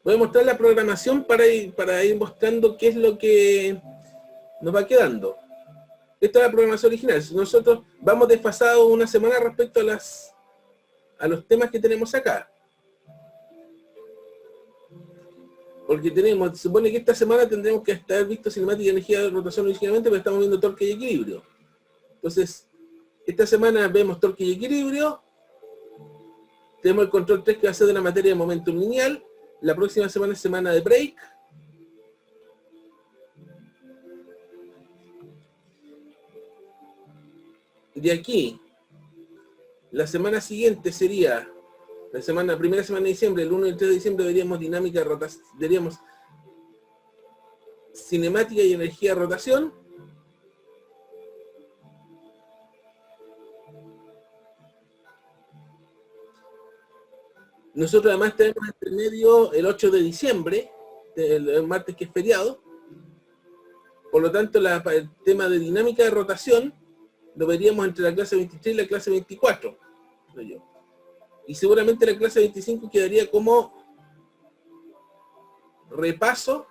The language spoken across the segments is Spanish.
Voy a mostrar la programación para ir mostrando qué es lo que nos va quedando. Esta es la programación original. Nosotros vamos desfasados una semana respecto a los temas que tenemos acá. Porque se supone que esta semana tendremos que estar visto cinemática y energía de rotación originalmente, pero estamos viendo torque y equilibrio. Entonces, esta semana vemos torque y equilibrio. Tenemos el control 3 que va a ser de la materia de momentum lineal. La próxima semana es semana de break. De aquí, la semana siguiente sería primera semana de diciembre, el 1 y el 3 de diciembre veríamos dinámica de rotación, veríamos cinemática y energía de rotación. Nosotros además tenemos entre medio el 8 de diciembre, el martes que es feriado. Por lo tanto, el tema de dinámica de rotación lo veríamos entre la clase 23 y la clase 24. Creo yo. Y seguramente la clase 25 quedaría como repaso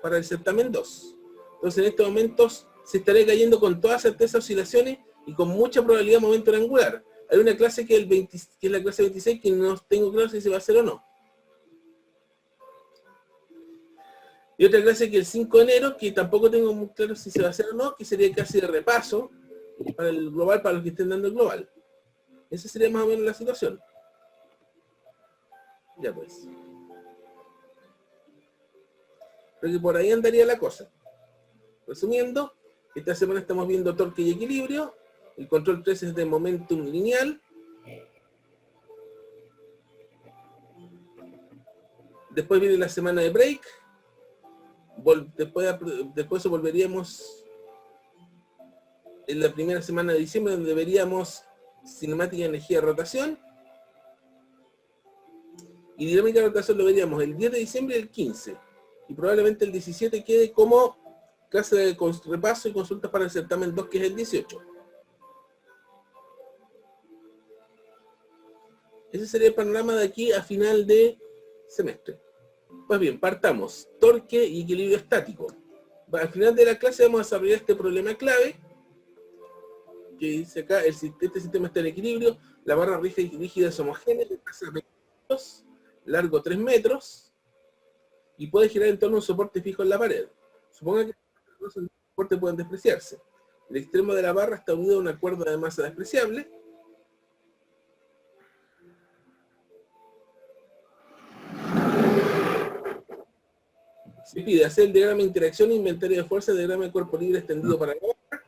para el certamen 2. Entonces en estos momentos se estaría cayendo con toda certeza oscilaciones y con mucha probabilidad de momento angular. Hay una clase que es la clase 26 que no tengo claro si se va a hacer o no. Y otra clase que el 5 de enero, que tampoco tengo muy claro si se va a hacer o no, que sería casi de repaso para el global, para los que estén dando el global. Esa sería más o menos la situación. Ya pues. Creo que por ahí andaría la cosa. Resumiendo, esta semana estamos viendo torque y equilibrio. El control 3 es de momentum lineal. Después viene la semana de break. Después volveríamos en la primera semana de diciembre, donde veríamos cinemática y energía de rotación. Y dinámica de rotación lo veríamos el 10 de diciembre y el 15. Y probablemente el 17 quede como clase de repaso y consultas para el certamen 2, que es el 18. Ese sería el panorama de aquí a final de semestre. Pues bien, partamos. Torque y equilibrio estático. Al final de la clase vamos a desarrollar este problema clave, que dice acá, este sistema está en equilibrio, la barra rígida es homogénea, de masa 20 metros, largo 3 metros, y puede girar en torno a un soporte fijo en la pared. Suponga que los soportes pueden despreciarse. El extremo de la barra está unido a una cuerda de masa despreciable. Se pide hacer el diagrama de interacción, inventario de fuerza, diagrama de cuerpo libre extendido para la barra.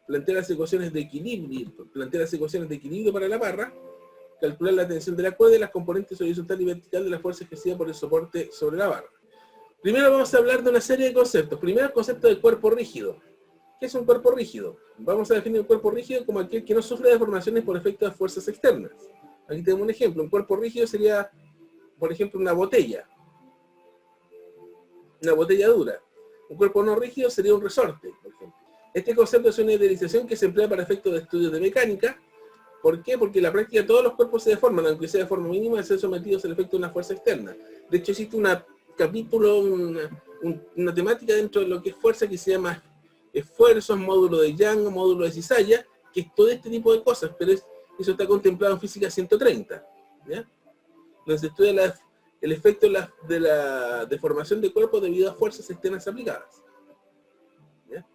Plantear las ecuaciones de equilibrio para la barra. Calcular la tensión de la cuerda y las componentes horizontal y vertical de la fuerza ejercida por el soporte sobre la barra. Primero vamos a hablar de una serie de conceptos. Primero el concepto del cuerpo rígido. ¿Qué es un cuerpo rígido? Vamos a definir el cuerpo rígido como aquel que no sufre deformaciones por efecto de fuerzas externas. Aquí tenemos un ejemplo. Un cuerpo rígido sería, por ejemplo, una botella dura. Un cuerpo no rígido sería un resorte, por ejemplo. Este concepto es una idealización que se emplea para efectos de estudios de mecánica. ¿Por qué? Porque en la práctica todos los cuerpos se deforman, aunque sea de forma mínima, al ser sometidos al efecto de una fuerza externa. De hecho, existe un capítulo, una temática dentro de lo que es fuerza que se llama esfuerzos, módulo de Young, módulo de Cizalla, que es todo este tipo de cosas, pero eso está contemplado en física 130. ¿Ya? Donde se estudia el efecto de la deformación de cuerpos debido a fuerzas externas aplicadas. ¿Ya?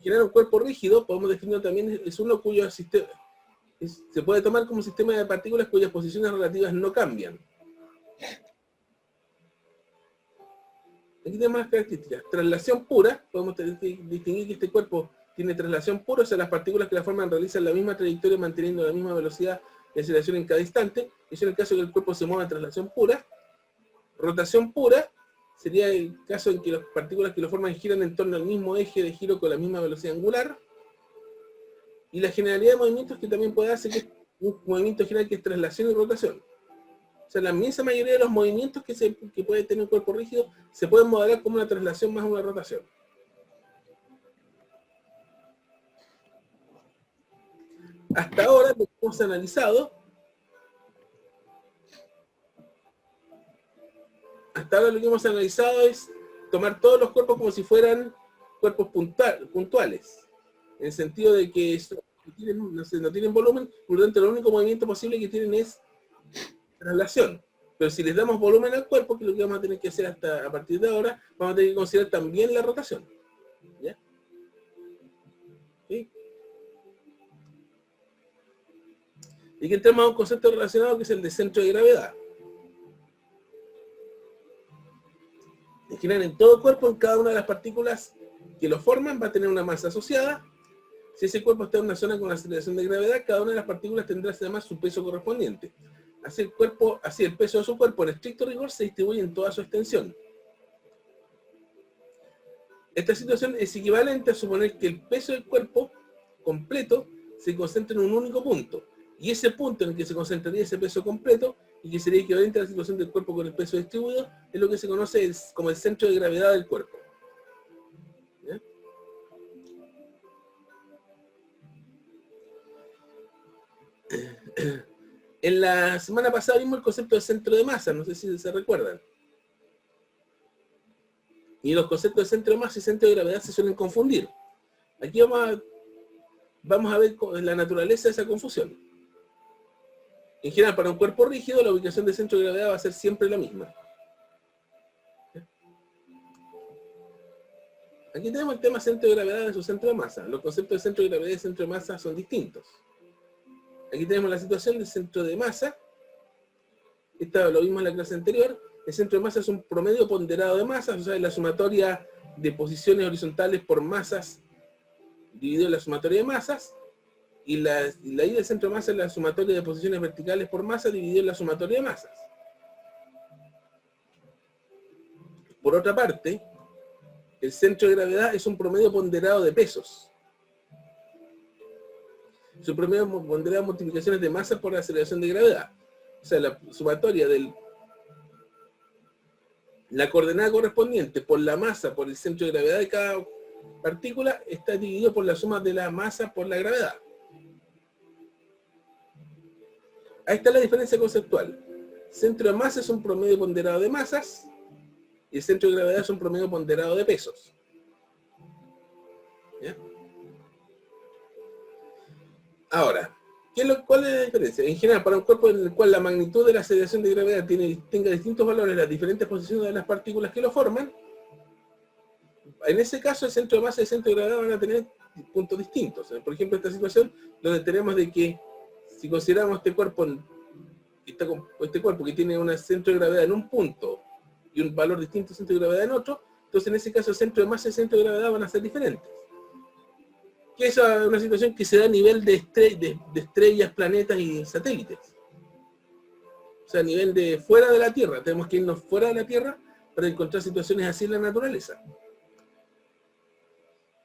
Generar un cuerpo rígido, podemos definirlo también, es uno cuyo sistema se puede tomar como un sistema de partículas cuyas posiciones relativas no cambian. Aquí tenemos las características. Traslación pura, podemos distinguir que este cuerpo tiene traslación pura, o sea, las partículas que la forman realizan la misma trayectoria manteniendo la misma velocidad de aceleración en cada instante. Eso en el caso de que el cuerpo se mueva en traslación pura. Rotación pura sería el caso en que las partículas que lo forman giran en torno al mismo eje de giro con la misma velocidad angular. Y la generalidad de movimientos que también puede hacer, que es un movimiento general que es traslación y rotación. O sea, la inmensa mayoría de los movimientos que puede tener un cuerpo rígido se pueden modelar como una traslación más una rotación. Hasta ahora lo que hemos analizado hasta ahora lo que hemos analizado es tomar todos los cuerpos como si fueran cuerpos puntuales, en el sentido de que no tienen volumen, por lo tanto el único movimiento posible que tienen es traslación. Pero si les damos volumen al cuerpo, que es lo que vamos a tener que hacer hasta a partir de ahora, vamos a tener que considerar también la rotación. ¿Ya? ¿Sí? Y que entramos a un concepto relacionado que es el de centro de gravedad. En general, en todo cuerpo, en cada una de las partículas que lo forman, va a tener una masa asociada. Si ese cuerpo está en una zona con aceleración de gravedad, cada una de las partículas tendrá además su peso correspondiente. Así el peso de su cuerpo, en estricto rigor, se distribuye en toda su extensión. Esta situación es equivalente a suponer que el peso del cuerpo completo se concentra en un único punto. Y ese punto en el que se concentraría ese peso completo, y que sería equivalente a la situación del cuerpo con el peso distribuido, es lo que se conoce como el centro de gravedad del cuerpo. ¿Ya? En la semana pasada vimos el concepto de centro de masa, no sé si se recuerdan. Y los conceptos de centro de masa y centro de gravedad se suelen confundir. Aquí vamos a ver la naturaleza de esa confusión. En general, para un cuerpo rígido, la ubicación de centro de gravedad va a ser siempre la misma. Aquí tenemos el tema centro de gravedad de su centro de masa. Los conceptos de centro de gravedad y centro de masa son distintos. Aquí tenemos la situación del centro de masa. Esta lo vimos en la clase anterior. El centro de masa es un promedio ponderado de masas, o sea, es la sumatoria de posiciones horizontales por masas dividido en la sumatoria de masas. Y la I del centro de masa es la sumatoria de posiciones verticales por masa dividido en la sumatoria de masas. Por otra parte, el centro de gravedad es un promedio ponderado de pesos. Es un promedio ponderado de multiplicaciones de masa por la aceleración de gravedad. O sea, la sumatoria de la coordenada correspondiente por la masa por el centro de gravedad de cada partícula está dividido por la suma de la masa por la gravedad. Ahí está la diferencia conceptual. Centro de masa es un promedio ponderado de masas y el centro de gravedad es un promedio ponderado de pesos. ¿Ya? Ahora, ¿cuál es la diferencia? En general, para un cuerpo en el cual la magnitud de la aceleración de gravedad tenga distintos valores en las diferentes posiciones de las partículas que lo forman, en ese caso el centro de masa y el centro de gravedad van a tener puntos distintos. Por ejemplo, esta situación donde tenemos de que si consideramos este cuerpo que tiene un centro de gravedad en un punto y un valor distinto de centro de gravedad en otro, entonces en ese caso el centro de masa y el centro de gravedad van a ser diferentes. Que es una situación que se da a nivel de estrellas, planetas y satélites. O sea, a nivel de fuera de la Tierra. Tenemos que irnos fuera de la Tierra para encontrar situaciones así en la naturaleza.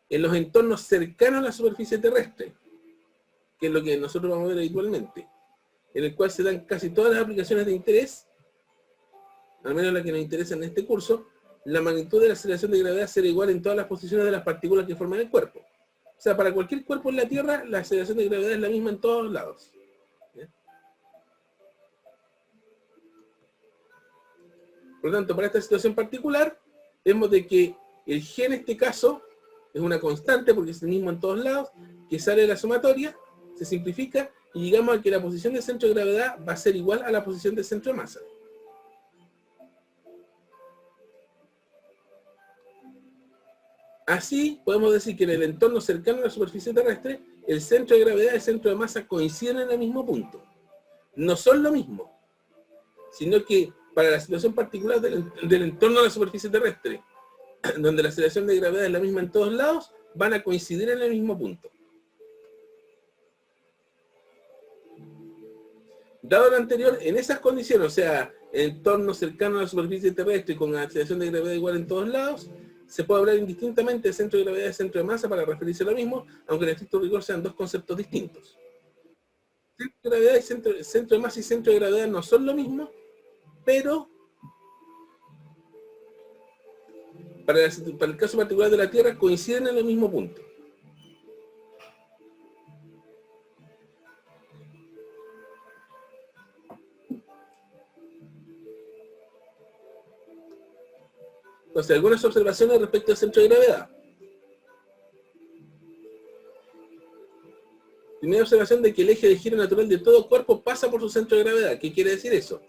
En los entornos cercanos a la superficie terrestre, que es lo que nosotros vamos a ver habitualmente, en el cual se dan casi todas las aplicaciones de interés, al menos las que nos interesan en este curso, la magnitud de la aceleración de gravedad será igual en todas las posiciones de las partículas que forman el cuerpo. O sea, para cualquier cuerpo en la Tierra, la aceleración de gravedad es la misma en todos lados. ¿Ya? Por lo tanto, para esta situación particular, vemos de que el G en este caso es una constante, porque es el mismo en todos lados, que sale de la sumatoria, se simplifica, y llegamos a que la posición del centro de gravedad va a ser igual a la posición del centro de masa. Así, podemos decir que en el entorno cercano a la superficie terrestre, el centro de gravedad y el centro de masa coinciden en el mismo punto. No son lo mismo, sino que para la situación particular del entorno de la superficie terrestre, donde la aceleración de gravedad es la misma en todos lados, van a coincidir en el mismo punto. Dado lo anterior, en esas condiciones, o sea, entorno cercano a la superficie terrestre con aceleración de gravedad igual en todos lados, se puede hablar indistintamente de centro de gravedad y centro de masa para referirse a lo mismo, aunque en estricto rigor sean dos conceptos distintos. Centro de gravedad y centro de masa y centro de gravedad no son lo mismo, pero para el caso particular de la Tierra coinciden en el mismo punto. Entonces, algunas observaciones respecto al centro de gravedad. Primera observación de que el eje de giro natural de todo cuerpo pasa por su centro de gravedad. ¿Qué quiere decir eso?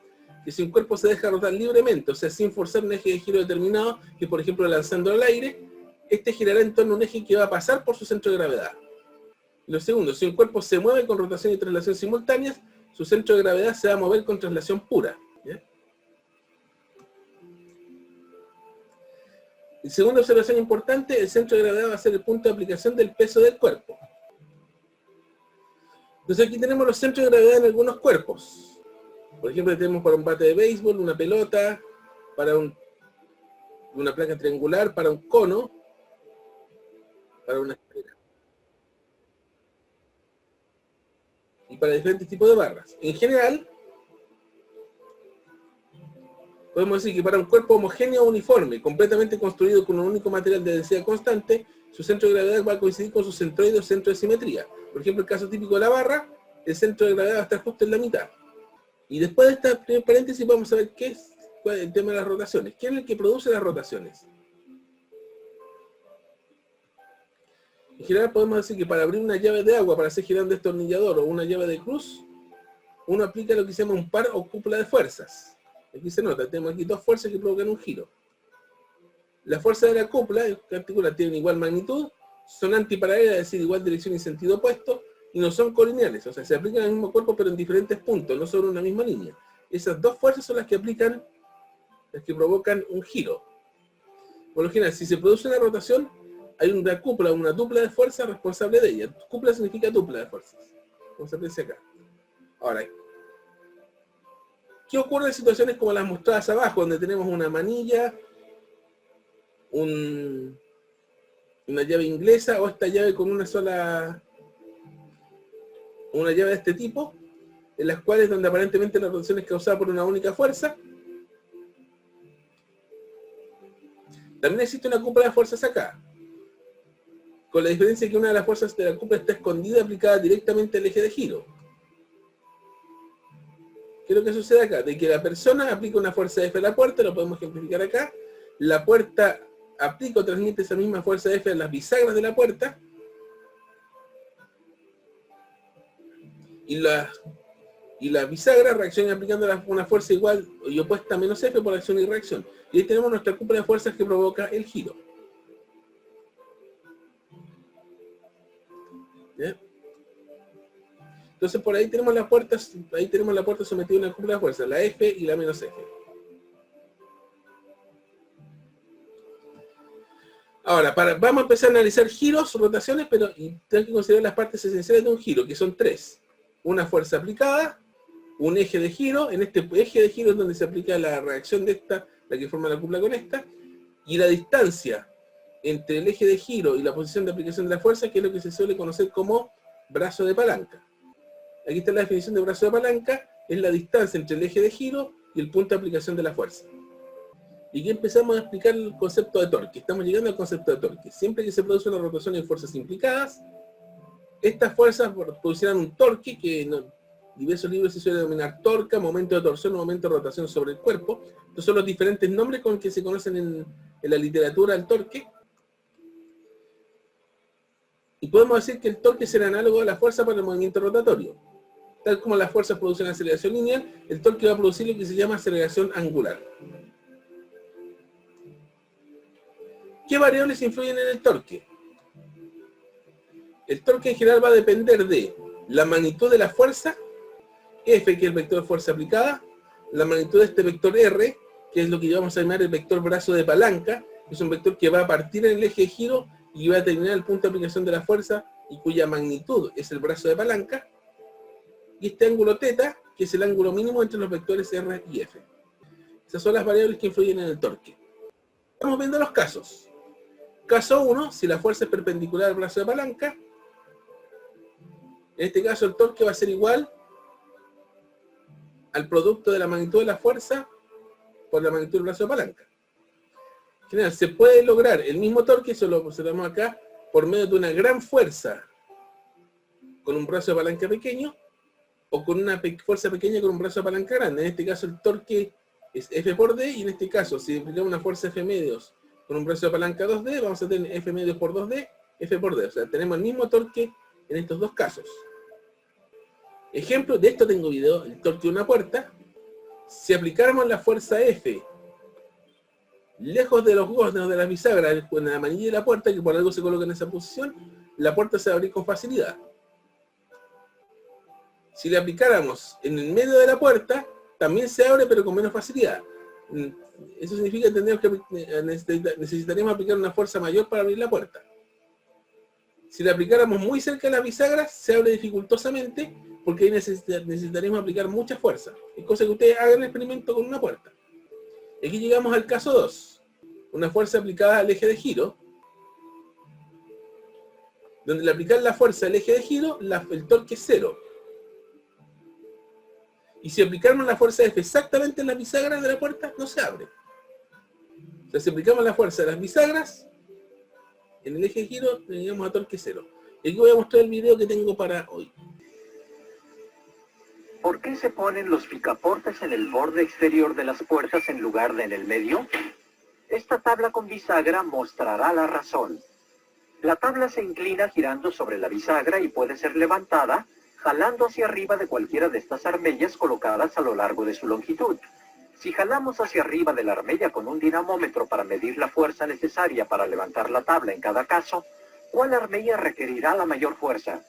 Que si un cuerpo se deja rotar libremente, o sea, sin forzar un eje de giro determinado, que por ejemplo lanzando al aire, este girará en torno a un eje que va a pasar por su centro de gravedad. Y lo segundo, si un cuerpo se mueve con rotación y traslación simultáneas, su centro de gravedad se va a mover con traslación pura. ¿Ya? Y segunda observación importante, el centro de gravedad va a ser el punto de aplicación del peso del cuerpo. Entonces aquí tenemos los centros de gravedad en algunos cuerpos. Por ejemplo, tenemos para un bate de béisbol, una pelota, para una placa triangular, para un cono, para una esfera. Y para diferentes tipos de barras. En general, podemos decir que para un cuerpo homogéneo o uniforme, completamente construido con un único material de densidad constante, su centro de gravedad va a coincidir con su centroide o centro de simetría. Por ejemplo, el caso típico de la barra, el centro de gravedad va a estar justo en la mitad. Y después de esta primer paréntesis vamos a ver cuál es el tema de las rotaciones. ¿Quién es el que produce las rotaciones? En general podemos decir que para abrir una llave de agua, para hacer girar un destornillador o una llave de cruz, uno aplica lo que se llama un par o cúpula de fuerzas. Aquí se nota, tenemos aquí dos fuerzas que provocan un giro. La fuerza de la cúpula, que articula, tienen igual magnitud, son antiparalelas, es decir, igual dirección y sentido opuesto, y no son colineales, o sea, se aplican al mismo cuerpo pero en diferentes puntos, no sobre una misma línea. Esas dos fuerzas son las que provocan un giro. Por lo general, si se produce una rotación, hay una cúpula, una dupla de fuerza responsable de ella. Cúpula significa dupla de fuerzas, como se aprecia acá. Ahora, ¿qué ocurre en situaciones como las mostradas abajo, donde tenemos una manilla, una llave inglesa o esta llave con una llave de este tipo, en las cuales donde aparentemente la rotación es causada por una única fuerza? También existe una cúpula de fuerzas acá, con la diferencia que una de las fuerzas de la cúpula está escondida aplicada directamente al eje de giro. ¿Qué es lo que sucede acá? De que la persona aplica una fuerza F a la puerta, lo podemos ejemplificar acá, la puerta aplica o transmite esa misma fuerza F a las bisagras de la puerta, y la bisagra reacciona aplicando una fuerza igual y opuesta a menos F por acción y reacción. Y ahí tenemos nuestra cúpula de fuerzas que provoca el giro. ¿Ya? Entonces por ahí tenemos la puerta sometida a una cúpula de fuerzas, la F y la menos F. Ahora, vamos a empezar a analizar giros, rotaciones, pero tengo que considerar las partes esenciales de un giro, que son tres. Una fuerza aplicada, un eje de giro, en este eje de giro es donde se aplica la reacción de esta, la que forma la cúpula con esta, y la distancia entre el eje de giro y la posición de aplicación de la fuerza, que es lo que se suele conocer como brazo de palanca. Aquí está la definición de brazo de palanca, es la distancia entre el eje de giro y el punto de aplicación de la fuerza. Y aquí empezamos a explicar el concepto de torque. Estamos llegando al concepto de torque. Siempre que se produce una rotación en fuerzas implicadas, estas fuerzas producirán un torque que en diversos libros se suele denominar torca, momento de torsión o momento de rotación sobre el cuerpo. Estos son los diferentes nombres con que se conocen en la literatura del torque. Y podemos decir que el torque será análogo a la fuerza para el movimiento rotatorio. Tal como las fuerzas producen aceleración lineal, el torque va a producir lo que se llama aceleración angular. ¿Qué variables influyen en el torque? El torque en general va a depender de la magnitud de la fuerza, F, que es el vector de fuerza aplicada, la magnitud de este vector R, que es lo que vamos a llamar el vector brazo de palanca, que es un vector que va a partir en el eje de giro y va a terminar el punto de aplicación de la fuerza y cuya magnitud es el brazo de palanca, y este ángulo θ, que es el ángulo mínimo entre los vectores R y F. Esas son las variables que influyen en el torque. Estamos viendo los casos. Caso 1, si la fuerza es perpendicular al brazo de palanca, en este caso el torque va a ser igual al producto de la magnitud de la fuerza por la magnitud del brazo de palanca. En general, se puede lograr el mismo torque, eso lo observamos acá, por medio de una gran fuerza con un brazo de palanca pequeño, o con una fuerza pequeña con un brazo de palanca grande. En este caso el torque es F por D, y en este caso, si aplicamos una fuerza F medios con un brazo de palanca 2D, vamos a tener F medio por 2D, F por D. O sea, tenemos el mismo torque en estos dos casos. Ejemplo, de esto tengo video, el torque de una puerta. Si aplicáramos la fuerza F lejos de los goznes de las bisagras, con la manilla de la puerta, que por algo se coloca en esa posición, la puerta se va a abrir con facilidad. Si le aplicáramos en el medio de la puerta, también se abre, pero con menos facilidad. Eso significa que necesitaríamos aplicar una fuerza mayor para abrir la puerta. Si la aplicáramos muy cerca de las bisagras, se abre dificultosamente, porque ahí necesitaríamos aplicar mucha fuerza. Es cosa que ustedes hagan el experimento con una puerta. Aquí llegamos al caso 2. Una fuerza aplicada al eje de giro, donde al aplicar la fuerza al eje de giro, el torque es 0. Y si aplicamos la fuerza F exactamente en las bisagras de la puerta, no se abre. O sea, si aplicamos la fuerza de las bisagras, en el eje de giro, llegamos a torque 0. Y aquí voy a mostrar el video que tengo para hoy. ¿Por qué se ponen los picaportes en el borde exterior de las puertas en lugar de en el medio? Esta tabla con bisagra mostrará la razón. La tabla se inclina girando sobre la bisagra y puede ser levantada jalando hacia arriba de cualquiera de estas armellas colocadas a lo largo de su longitud. Si jalamos hacia arriba de la armella con un dinamómetro para medir la fuerza necesaria para levantar la tabla en cada caso, ¿cuál armella requerirá la mayor fuerza?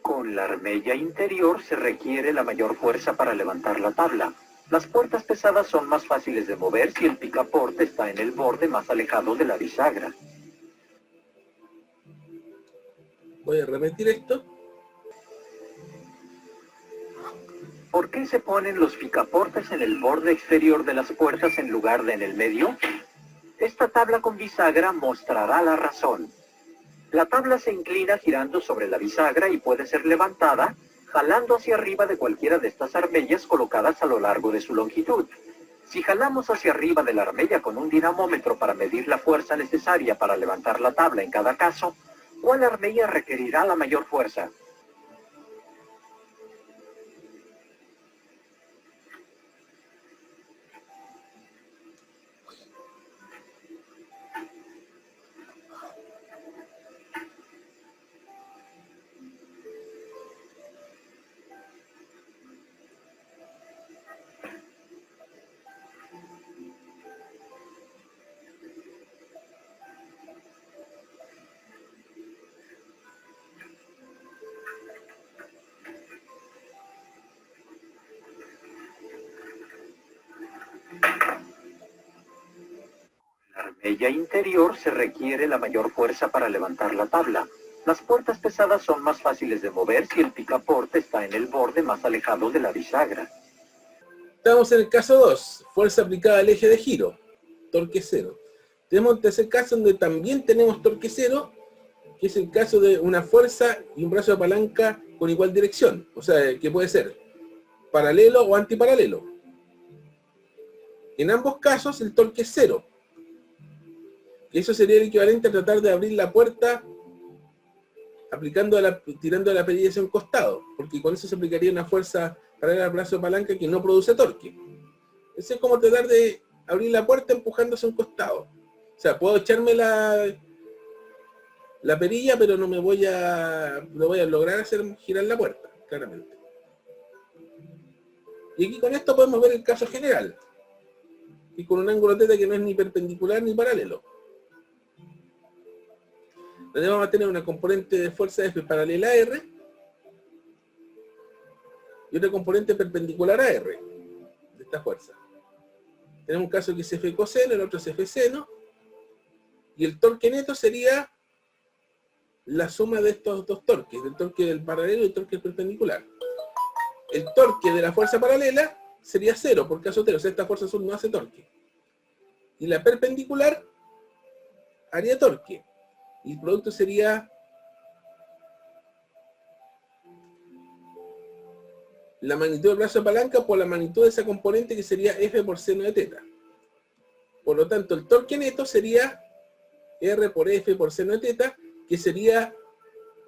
Con la armella interior se requiere la mayor fuerza para levantar la tabla. Las puertas pesadas son más fáciles de mover si el picaporte está en el borde más alejado de la bisagra. Voy a repetir esto. ¿Por qué se ponen los picaportes en el borde exterior de las puertas en lugar de en el medio? Esta tabla con bisagra mostrará la razón. La tabla se inclina girando sobre la bisagra y puede ser levantada jalando hacia arriba de cualquiera de estas armellas colocadas a lo largo de su longitud. Si jalamos hacia arriba de la armella con un dinamómetro para medir la fuerza necesaria para levantar la tabla en cada caso, ¿cuál armella requerirá la mayor fuerza? La armella interior se requiere la mayor fuerza para levantar la tabla. Las puertas pesadas son más fáciles de mover si el picaporte está en el borde más alejado de la bisagra. Estamos en el caso 2, fuerza aplicada al eje de giro, torque 0. Tenemos un tercer caso donde también tenemos torque 0, que es el caso de una fuerza y un brazo de palanca con igual dirección. O sea, que puede ser paralelo o antiparalelo. En ambos casos el torque es 0. Eso sería el equivalente a tratar de abrir la puerta tirando la perilla hacia un costado, porque con eso se aplicaría una fuerza paralela al brazo de palanca que no produce torque. Eso es como tratar de abrir la puerta empujándose a un costado. O sea, puedo echarme la perilla, pero no voy a lograr hacer girar la puerta, claramente. Y aquí con esto podemos ver el caso general, y con un ángulo θ que no es ni perpendicular ni paralelo. Donde vamos a tener una componente de fuerza F paralela a R y otra componente perpendicular a R de esta fuerza. Tenemos un caso que es F coseno, el otro es F seno, y el torque neto sería la suma de estos dos torques, del torque del paralelo y el torque perpendicular. El torque de la fuerza paralela sería 0 por caso 0, o sea, esta fuerza azul no hace torque. Y la perpendicular haría torque. Y el producto sería la magnitud del brazo de palanca por la magnitud de esa componente, que sería F por seno de teta. Por lo tanto, el torque neto sería R por F por seno de teta, que sería,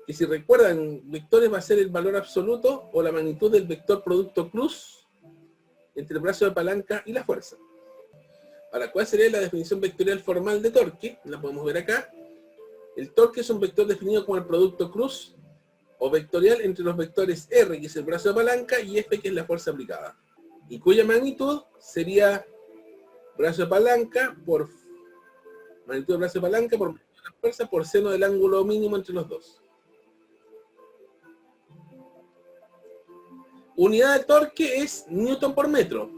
que si recuerdan, vectores va a ser el valor absoluto o la magnitud del vector producto cruz entre el brazo de palanca y la fuerza. Ahora, ¿cuál sería la definición vectorial formal de torque? La podemos ver acá. El torque es un vector definido como el producto cruz o vectorial entre los vectores R, que es el brazo de palanca, y F, que es la fuerza aplicada, y cuya magnitud sería brazo de palanca por magnitud del brazo de palanca por la fuerza por seno del ángulo mínimo entre los dos. Unidad de torque es Newton por metro.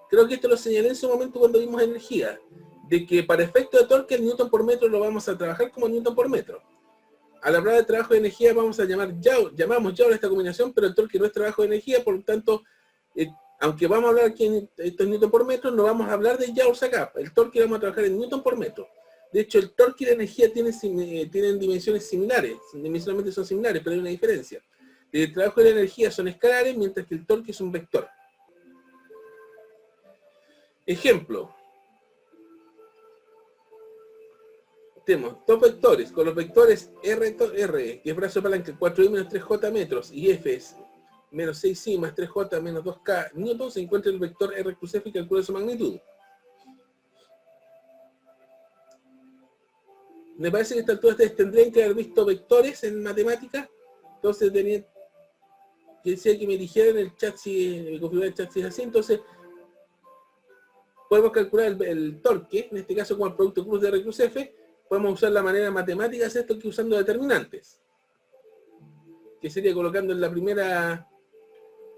Creo que esto lo señalé en su momento cuando vimos energía, de que para efecto de torque el Newton por metro lo vamos a trabajar como Newton por metro. Al hablar de trabajo de energía vamos a llamamos Joule a esta combinación, pero el torque no es trabajo de energía, por lo tanto, aunque vamos a hablar aquí en estos Newton por metro, no vamos a hablar de Joules acá. El torque lo vamos a trabajar en Newton por metro. De hecho, el torque y la energía tienen dimensiones similares, dimensionalmente son similares, pero hay una diferencia. El trabajo y la energía son escalares, mientras que el torque es un vector. Ejemplo. Tenemos dos vectores, con los vectores R, que es brazo de palanca, 4i menos 3j metros, y F es menos 6i más 3j menos 2k newton, se encuentra el vector R cruz F y calcula su magnitud. Me parece que a esta altura ustedes tendrían que haber visto vectores en matemáticas, entonces tenía que decía que me dijeran en el chat si me configura el chat si es así. Entonces podemos calcular el torque, en este caso como el producto cruz de R cruz F. Podemos usar la manera matemática de hacer esto, que usando determinantes, que sería colocando en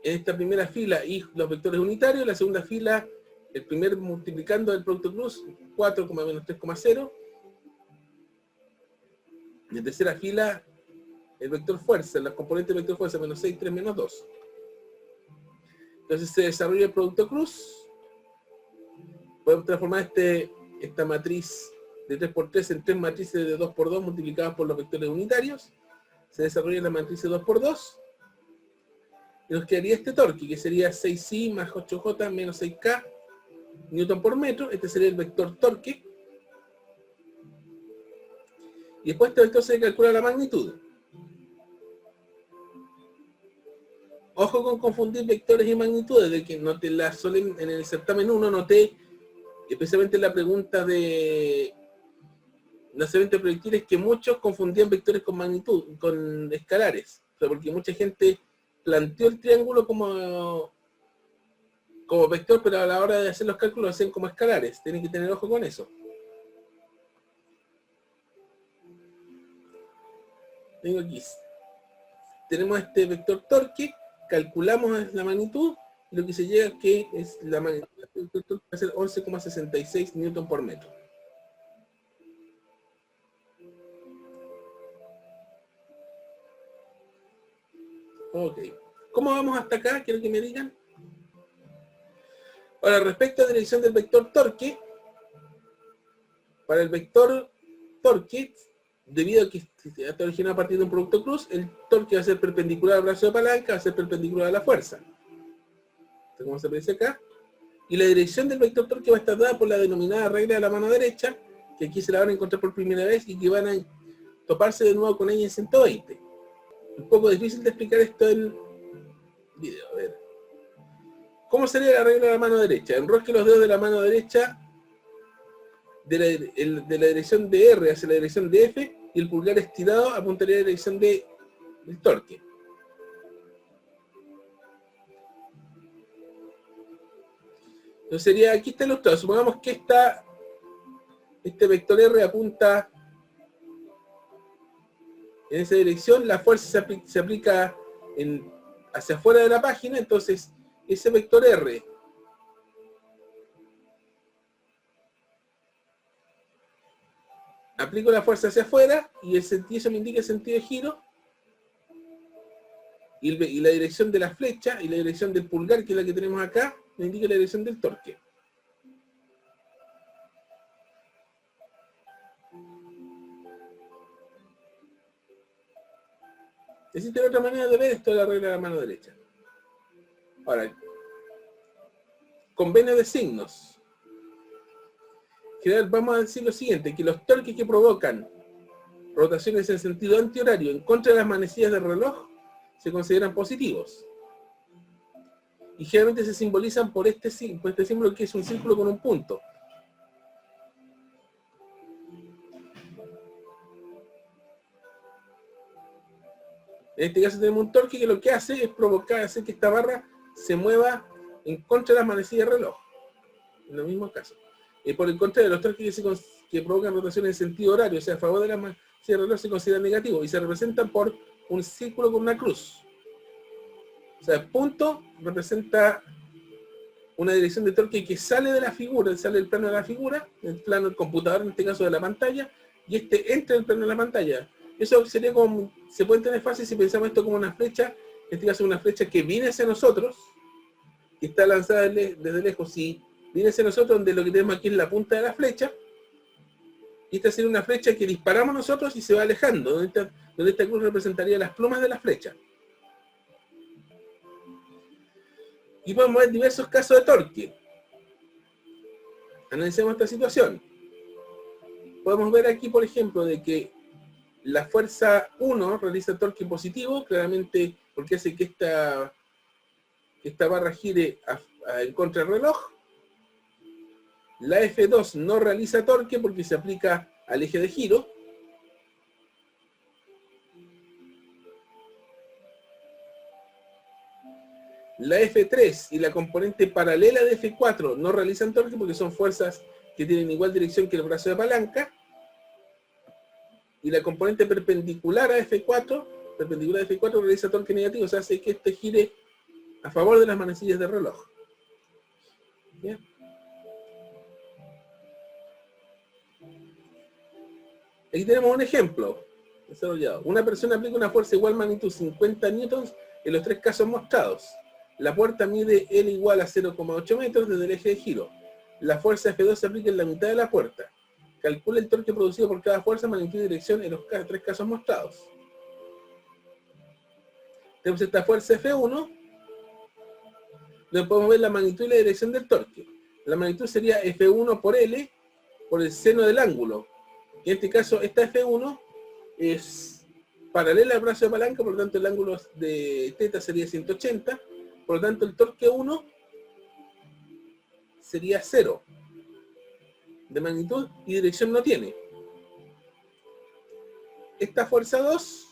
esta primera fila y los vectores unitarios, en la segunda fila el primer multiplicando el producto cruz 4, menos 3,0, y en tercera fila el vector fuerza, la componente del vector fuerza menos 6, 3, menos 2. Entonces se desarrolla el producto cruz. Podemos transformar esta matriz de 3×3 en 3 matrices de 2×2 multiplicadas por los vectores unitarios. Se desarrolla la matriz de 2×2. Y nos quedaría este torque, que sería 6i más 8j menos 6k newton por metro. Este sería el vector torque. Y después este vector se calcula la magnitud. Ojo con confundir vectores y magnitudes, de que en el certamen 1 noté, especialmente en la pregunta de lanzamiento de proyectiles, que muchos confundían vectores con magnitud, con escalares. O sea, porque mucha gente planteó el triángulo como vector, pero a la hora de hacer los cálculos lo hacen como escalares. Tienen que tener ojo con eso. Tengo aquí. Tenemos este vector torque, calculamos la magnitud, y lo que se llega que es la magnitud del vector torque va a ser 11,66 newton por metro. Ok. ¿Cómo vamos hasta acá? Quiero que me digan. Ahora, respecto a la dirección del vector torque, para el vector torque, debido a que está originado a partir de un producto cruz, el torque va a ser perpendicular al brazo de palanca, va a ser perpendicular a la fuerza. Como se aparece acá. Y la dirección del vector torque va a estar dada por la denominada regla de la mano derecha, que aquí se la van a encontrar por primera vez y que van a toparse de nuevo con ella en 120. Un poco difícil de explicar esto en video. A ver. ¿Cómo sería la regla de la mano derecha? Enrosque los dedos de la mano derecha de la dirección de R hacia la dirección de F, y el pulgar estirado apuntaría a la dirección del torque. Entonces sería, aquí está ilustrado. Supongamos que este vector R apunta en esa dirección, la fuerza se aplica hacia afuera de la página, entonces ese vector R aplico la fuerza hacia afuera y eso me indica el sentido de giro y la dirección de la flecha y la dirección del pulgar, que es la que tenemos acá, me indica la dirección del torque. Existe otra manera de ver esto de la regla de la mano derecha. Ahora, convenio de signos. Vamos a decir lo siguiente, que los torques que provocan rotaciones en sentido antihorario en contra de las manecillas del reloj se consideran positivos. Y generalmente se simbolizan por este símbolo, que es un círculo con un punto. En este caso tenemos un torque que lo que hace es hacer que esta barra se mueva en contra de las manecillas del reloj. En los mismos casos. Por el contrario, los torques que provocan rotaciones en sentido horario, o sea, a favor de las manecillas del reloj, se consideran negativos y se representan por un círculo con una cruz. O sea, el punto representa una dirección de torque que sale de la figura, sale del plano de la figura, del plano del computador, en este caso de la pantalla, y este entra en el plano de la pantalla. Eso sería como, se puede entender fácil si pensamos esto como una flecha, en este caso una flecha que viene hacia nosotros, que está lanzada desde lejos, y viene hacia nosotros, donde lo que tenemos aquí es la punta de la flecha, y esta sería una flecha que disparamos nosotros y se va alejando, donde esta cruz representaría las plumas de la flecha. Y podemos ver diversos casos de torque. Analicemos esta situación. Podemos ver aquí, por ejemplo, de que la fuerza 1 realiza torque positivo, claramente porque hace que esta barra gire en contra del reloj. La F2 no realiza torque porque se aplica al eje de giro. La F3 y la componente paralela de F4 no realizan torque porque son fuerzas que tienen igual dirección que el brazo de palanca. Y la componente perpendicular a F4, realiza torque negativo, o sea, hace que este gire a favor de las manecillas del reloj. ¿Bien? Aquí tenemos un ejemplo desarrollado. Una persona aplica una fuerza igual magnitud 50 newtons en los tres casos mostrados. La puerta mide L igual a 0,8 metros desde el eje de giro. La fuerza F2 se aplica en la mitad de la puerta. Calcula el torque producido por cada fuerza, magnitud y dirección en los tres casos mostrados. Tenemos esta fuerza F1, donde podemos ver la magnitud y la dirección del torque. La magnitud sería F1 por L, por el seno del ángulo. En este caso, esta F1 es paralela al brazo de palanca, por lo tanto el ángulo de θ sería 180, por lo tanto el torque 1 sería 0. De magnitud y dirección no tiene. Esta fuerza 2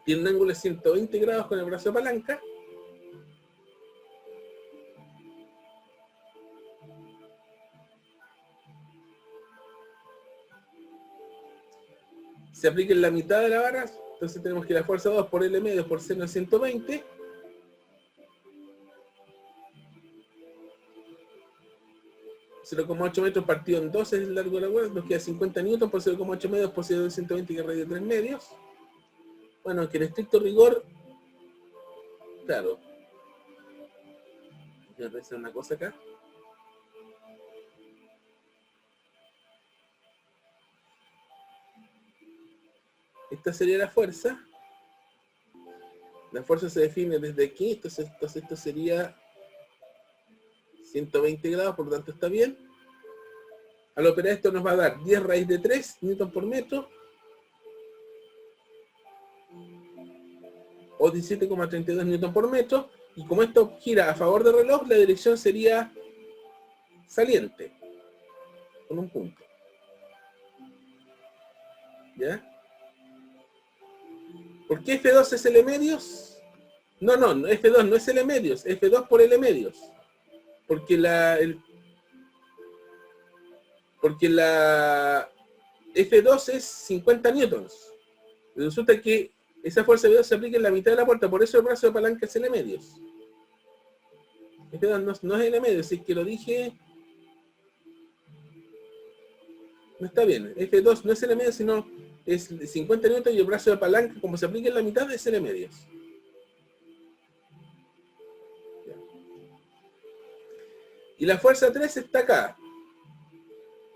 tiene un ángulo de 120 grados con el brazo de palanca. Se aplica en la mitad de la barra, entonces tenemos que la fuerza 2 por L medio por seno de 120. .8 metros partido en 2 es el largo de la cuerda, nos queda 50 newton por 0,8 medios por 0 de 120 que es radio de 3 medios. Bueno, que en estricto rigor, claro. Voy a pensar una cosa acá. Esta sería la fuerza. La fuerza se define desde aquí, entonces esto sería 120 grados, por lo tanto está bien. Al operar esto nos va a dar 10 raíz de 3 newton por metro, o 17,32 newton por metro, y como esto gira a favor del reloj, la dirección sería saliente, con un punto. ¿Ya? ¿Por qué F2 es L medios? No, F2 no es L medios, F2 por L medios. Porque la F2 es 50 newtons. Resulta que esa fuerza F2 se aplica en la mitad de la puerta, por eso el brazo de palanca es L medios. F2 no es L medios, es que lo dije. No está bien. F2 no es L medio, sino es 50 newton y el brazo de palanca, como se aplica en la mitad, es L medios. Y la fuerza 3 está acá.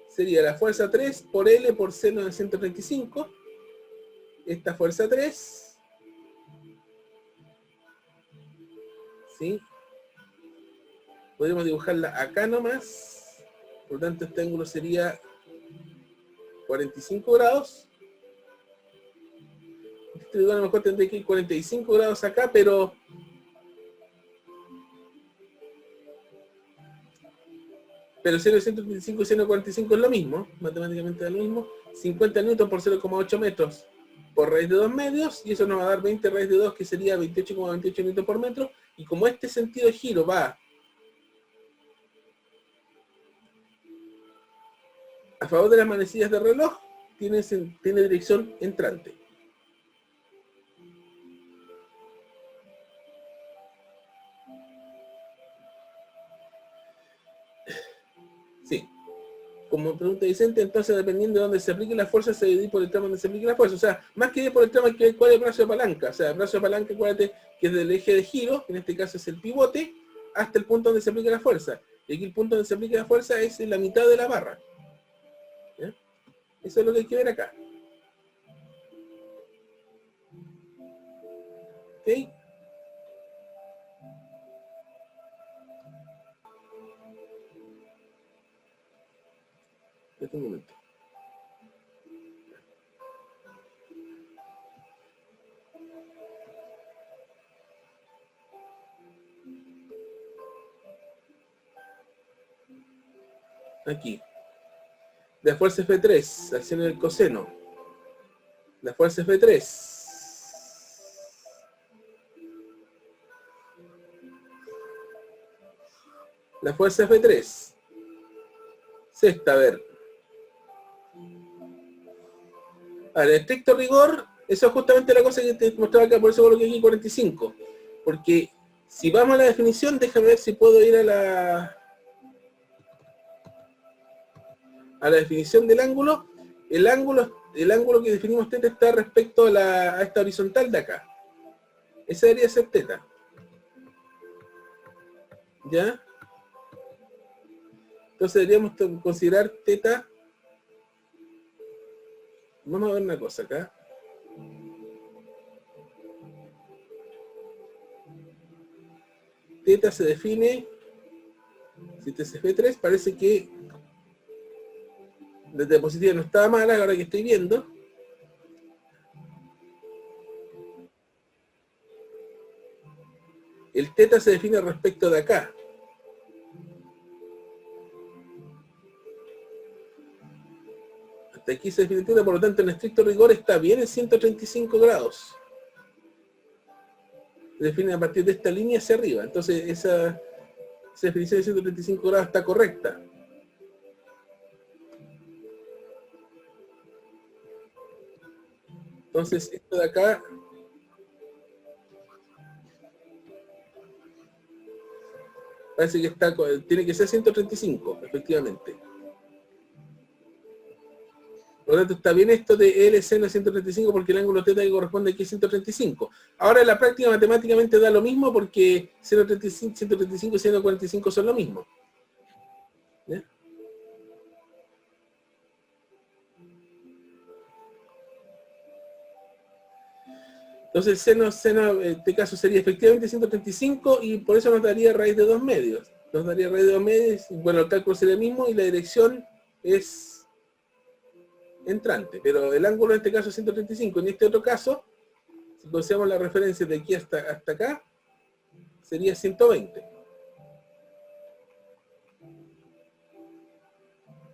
Sería la fuerza 3 por L por seno de 135. Esta fuerza 3. ¿Sí? Podemos dibujarla acá nomás. Por lo tanto, este ángulo sería 45 grados. Este igual a lo mejor tendría que ir 45 grados acá, pero seno de 135 y seno de 45 es lo mismo, matemáticamente es lo mismo. 50 newton por 0,8 metros por raíz de 2 medios, y eso nos va a dar 20 raíz de 2, que sería 28,28 newton por metro. Y como este sentido de giro va a favor de las manecillas del reloj, tiene dirección entrante. Sí. Como pregunta Vicente, entonces dependiendo de dónde se aplique la fuerza, se divide por el tramo donde se aplique la fuerza. O sea, más que por el tramo, ¿cuál es el brazo de palanca? O sea, el brazo de palanca, acuérdate que es del eje de giro, que en este caso es el pivote, hasta el punto donde se aplica la fuerza. Y aquí el punto donde se aplica la fuerza es en la mitad de la barra. ¿Ya? Eso es lo que hay que ver acá. ¿Ok? Un momento. Aquí. La fuerza F3, acción en el coseno. La fuerza F3. La fuerza F3. Sexta, a ver. En estricto rigor, eso es justamente la cosa que te mostraba acá, por eso coloqué aquí 45. Porque si vamos a la definición, déjame ver si puedo ir a la definición del ángulo. El ángulo que definimos θ está respecto a esta horizontal de acá. Esa debería ser θ. ¿Ya? Entonces deberíamos considerar θ. Vamos a ver una cosa acá. θ se define, si este es F3, parece que la diapositiva no estaba mala, ahora que estoy viendo. El θ se define respecto de acá. Hasta aquí se define θ, por lo tanto en estricto rigor está bien en 135 grados. Se define a partir de esta línea hacia arriba. Entonces esa definición de 135 grados está correcta. Entonces esto de acá parece que tiene que ser 135, efectivamente. Por lo tanto, está bien esto de L seno 135 porque el ángulo θ que corresponde aquí es 135. Ahora en la práctica matemáticamente da lo mismo porque 135 y 145 son lo mismo. ¿Ya? Entonces el seno en este caso sería efectivamente 135 y por eso nos daría raíz de 2 medios. Nos daría raíz de 2 medios, bueno, el cálculo sería el mismo y la dirección es entrante, pero el ángulo en este caso es 135. En este otro caso, si consideramos la referencia de aquí hasta acá, sería 120.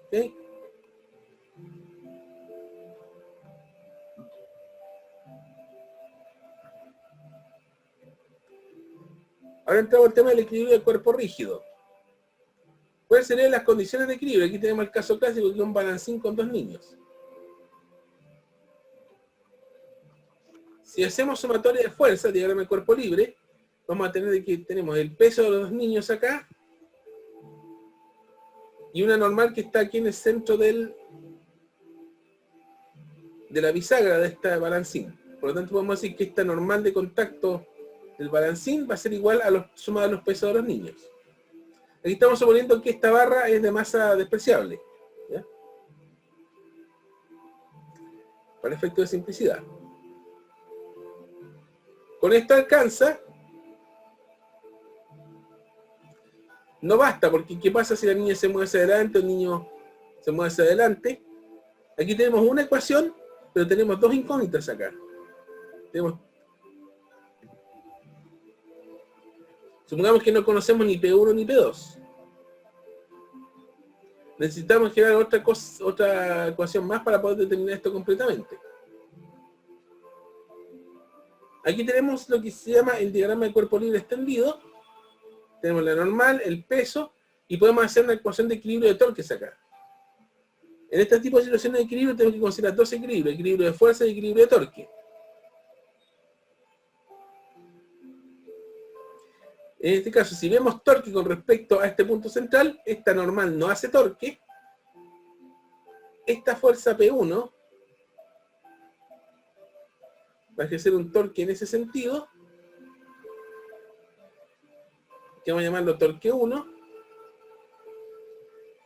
¿Ok? Ahora entramos al tema del equilibrio del cuerpo rígido. ¿Cuáles serían las condiciones de equilibrio? Aquí tenemos el caso clásico, que es un balancín con 2 niños. Si hacemos sumatoria de fuerza, diagrama de cuerpo libre, vamos a tener que tenemos el peso de los 2 niños acá y una normal que está aquí en el centro del de la bisagra de esta balancín. Por lo tanto, podemos decir que esta normal de contacto del balancín va a ser igual a la suma de los pesos de los niños. Aquí estamos suponiendo que esta barra es de masa despreciable, ¿ya? Para efecto de simplicidad. Con esto alcanza. No basta, porque ¿qué pasa si la niña se mueve hacia adelante o el niño se mueve hacia adelante? Aquí tenemos una ecuación, pero tenemos dos incógnitas acá. Supongamos que no conocemos ni P1 ni P2. Necesitamos generar otra ecuación más para poder determinar esto completamente. Aquí tenemos lo que se llama el diagrama de cuerpo libre extendido. Tenemos la normal, el peso, y podemos hacer una ecuación de equilibrio de torques acá. En este tipo de situaciones de equilibrio tenemos que considerar dos equilibrios: equilibrio de fuerza y equilibrio de torque. En este caso, si vemos torque con respecto a este punto central, esta normal no hace torque. Esta fuerza P1 va a ejercer un torque en ese sentido, que vamos a llamarlo torque 1.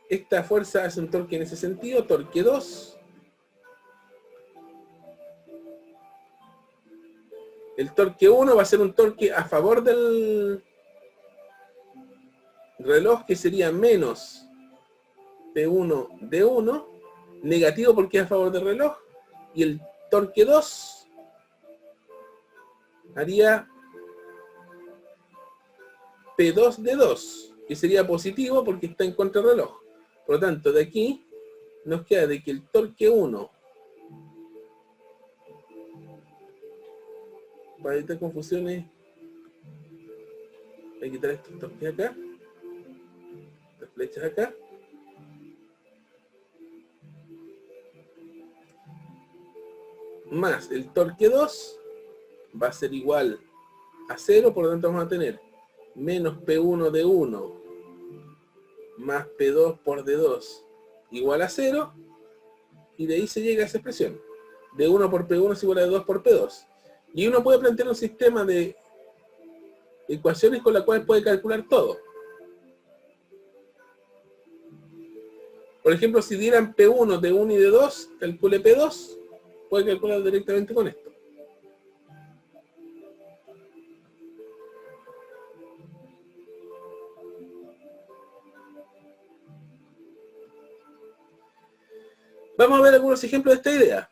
Esta fuerza hace un torque en ese sentido, torque 2. El torque 1 va a ser un torque a favor del reloj, que sería menos P1 D1, negativo porque es a favor del reloj, y el torque 2 haría P2 D2, que sería positivo porque está en contra del reloj. Por lo tanto, de aquí nos queda de que el torque 1, para evitar confusiones, hay que quitar estos torques acá, las flechas acá, más el torque 2 va a ser igual a 0, por lo tanto vamos a tener menos P1 de 1 más P2 por D2 igual a 0, y de ahí se llega a esa expresión. D1 por P1 es igual a D2 por P2. Y uno puede plantear un sistema de ecuaciones con la cual puede calcular todo. Por ejemplo, si dieran P1, D1 y D2, calcule P2, puede calcular directamente con esto. Vamos a ver algunos ejemplos de esta idea.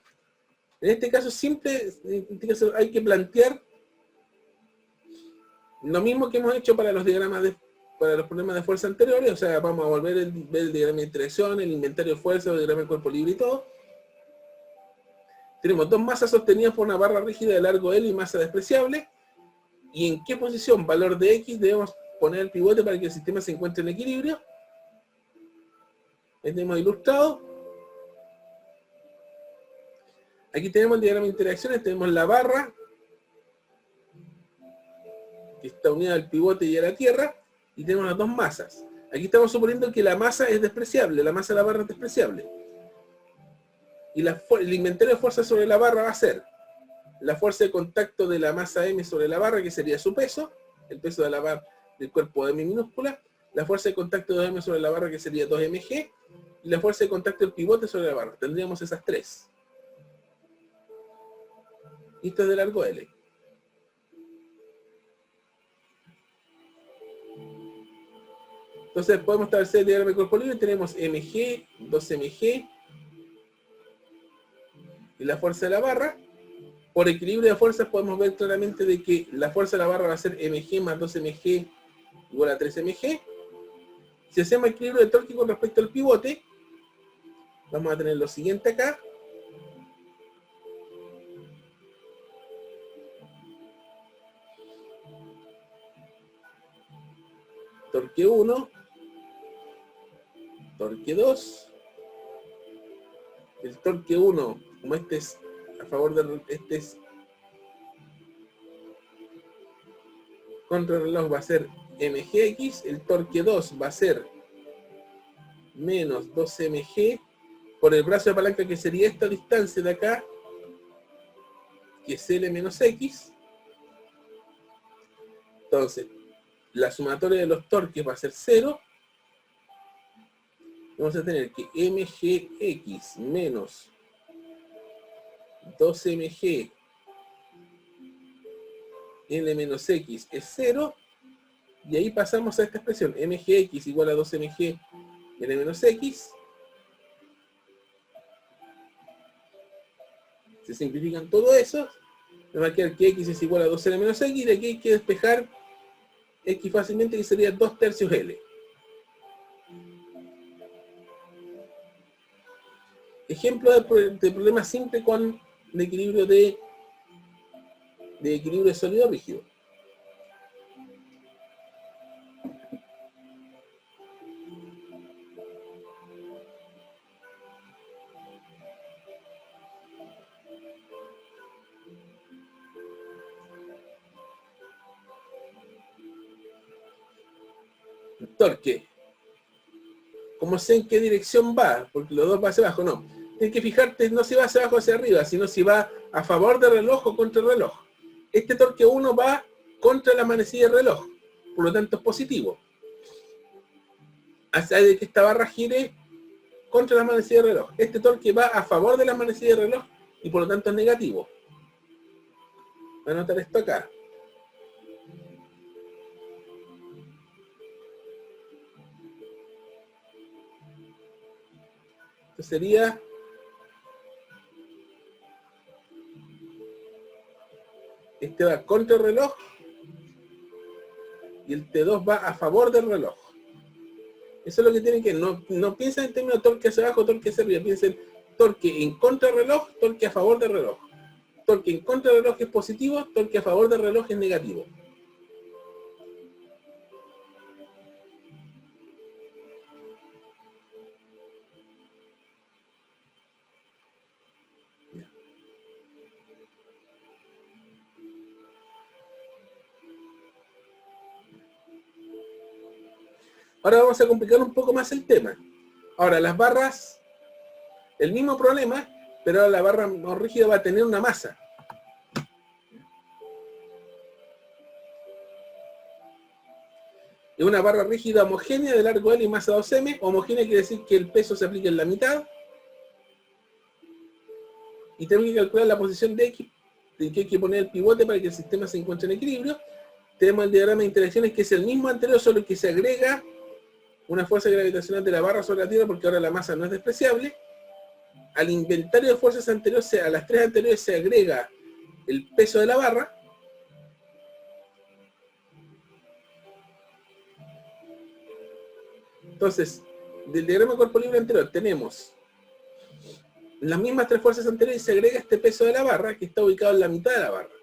En este caso simple, hay que plantear lo mismo que hemos hecho para los diagramas para los problemas de fuerza anteriores. O sea, vamos a volver a ver el diagrama de interacción, el inventario de fuerza, el diagrama de cuerpo libre y todo. Tenemos dos masas sostenidas por una barra rígida de largo L y masa despreciable. ¿Y en qué posición, valor de X, debemos poner el pivote para que el sistema se encuentre en equilibrio? Este hemos ilustrado. Aquí tenemos el diagrama de interacciones, tenemos la barra que está unida al pivote y a la tierra, y tenemos las dos masas. Aquí estamos suponiendo que la masa es despreciable, la masa de la barra es despreciable. Y el inventario de fuerza sobre la barra va a ser la fuerza de contacto de la masa M sobre la barra, que sería su peso, el peso de la barra del cuerpo M minúscula, la fuerza de contacto de M sobre la barra, que sería 2mg, y la fuerza de contacto del pivote sobre la barra. Tendríamos esas tres. Y esto es de largo L. Entonces podemos establecer el diagrama de cuerpo libre. Tenemos mg, 2mg y la fuerza de la barra. Por equilibrio de fuerzas podemos ver claramente de que la fuerza de la barra va a ser mg más 2mg igual a 3mg. Si hacemos equilibrio de torque con respecto al pivote, vamos a tener lo siguiente acá. Torque 1, torque 2, el torque 1, como este es a favor de este es contra el reloj, va a ser mgx, el torque 2 va a ser menos 2mg por el brazo de palanca, que sería esta distancia de acá que es L menos X. Entonces, la sumatoria de los torques va a ser 0. Vamos a tener que mgx menos 2mg L menos X es 0. Y ahí pasamos a esta expresión, mgx igual a 2mg L menos X. Se simplifican todo eso. Me va a quedar que x es igual a 2L menos X. Y de aquí hay que despejar X fácilmente, que sería 2/3 L. Ejemplo de problema simple con de equilibrio de equilibrio sólido rígido. Torque. ¿Cómo sé en qué dirección va? Porque los dos van hacia abajo, no. Tienes que fijarte no si va hacia abajo o hacia arriba, sino si va a favor del reloj o contra el reloj. Este torque 1 va contra la manecilla del reloj, por lo tanto es positivo. Hacia de que esta barra gire contra la manecilla del reloj. Este torque va a favor de la manecilla del reloj y por lo tanto es negativo. Voy a anotar esto acá. Esto sería este va contra el reloj y el T2 va a favor del reloj. Eso es lo que tienen que... No piensen en términos de torque hacia abajo, torque hacia arriba. Piensen torque en contra del reloj, torque a favor del reloj. Torque en contra del reloj es positivo, torque a favor del reloj es negativo. Ahora vamos a complicar un poco más el tema. Ahora, las barras, el mismo problema, pero ahora la barra más rígida va a tener una masa. Es una barra rígida homogénea de largo L y masa 2m. Homogénea quiere decir que el peso se aplica en la mitad. Y tenemos que calcular la posición de X, de que hay que poner el pivote para que el sistema se encuentre en equilibrio. Tenemos el diagrama de interacciones que es el mismo anterior, solo que se agrega una fuerza gravitacional de la barra sobre la Tierra, porque ahora la masa no es despreciable. Al inventario de fuerzas anteriores, a las tres anteriores se agrega el peso de la barra. Entonces, del diagrama de cuerpo libre anterior tenemos las mismas tres fuerzas anteriores y se agrega este peso de la barra, que está ubicado en la mitad de la barra.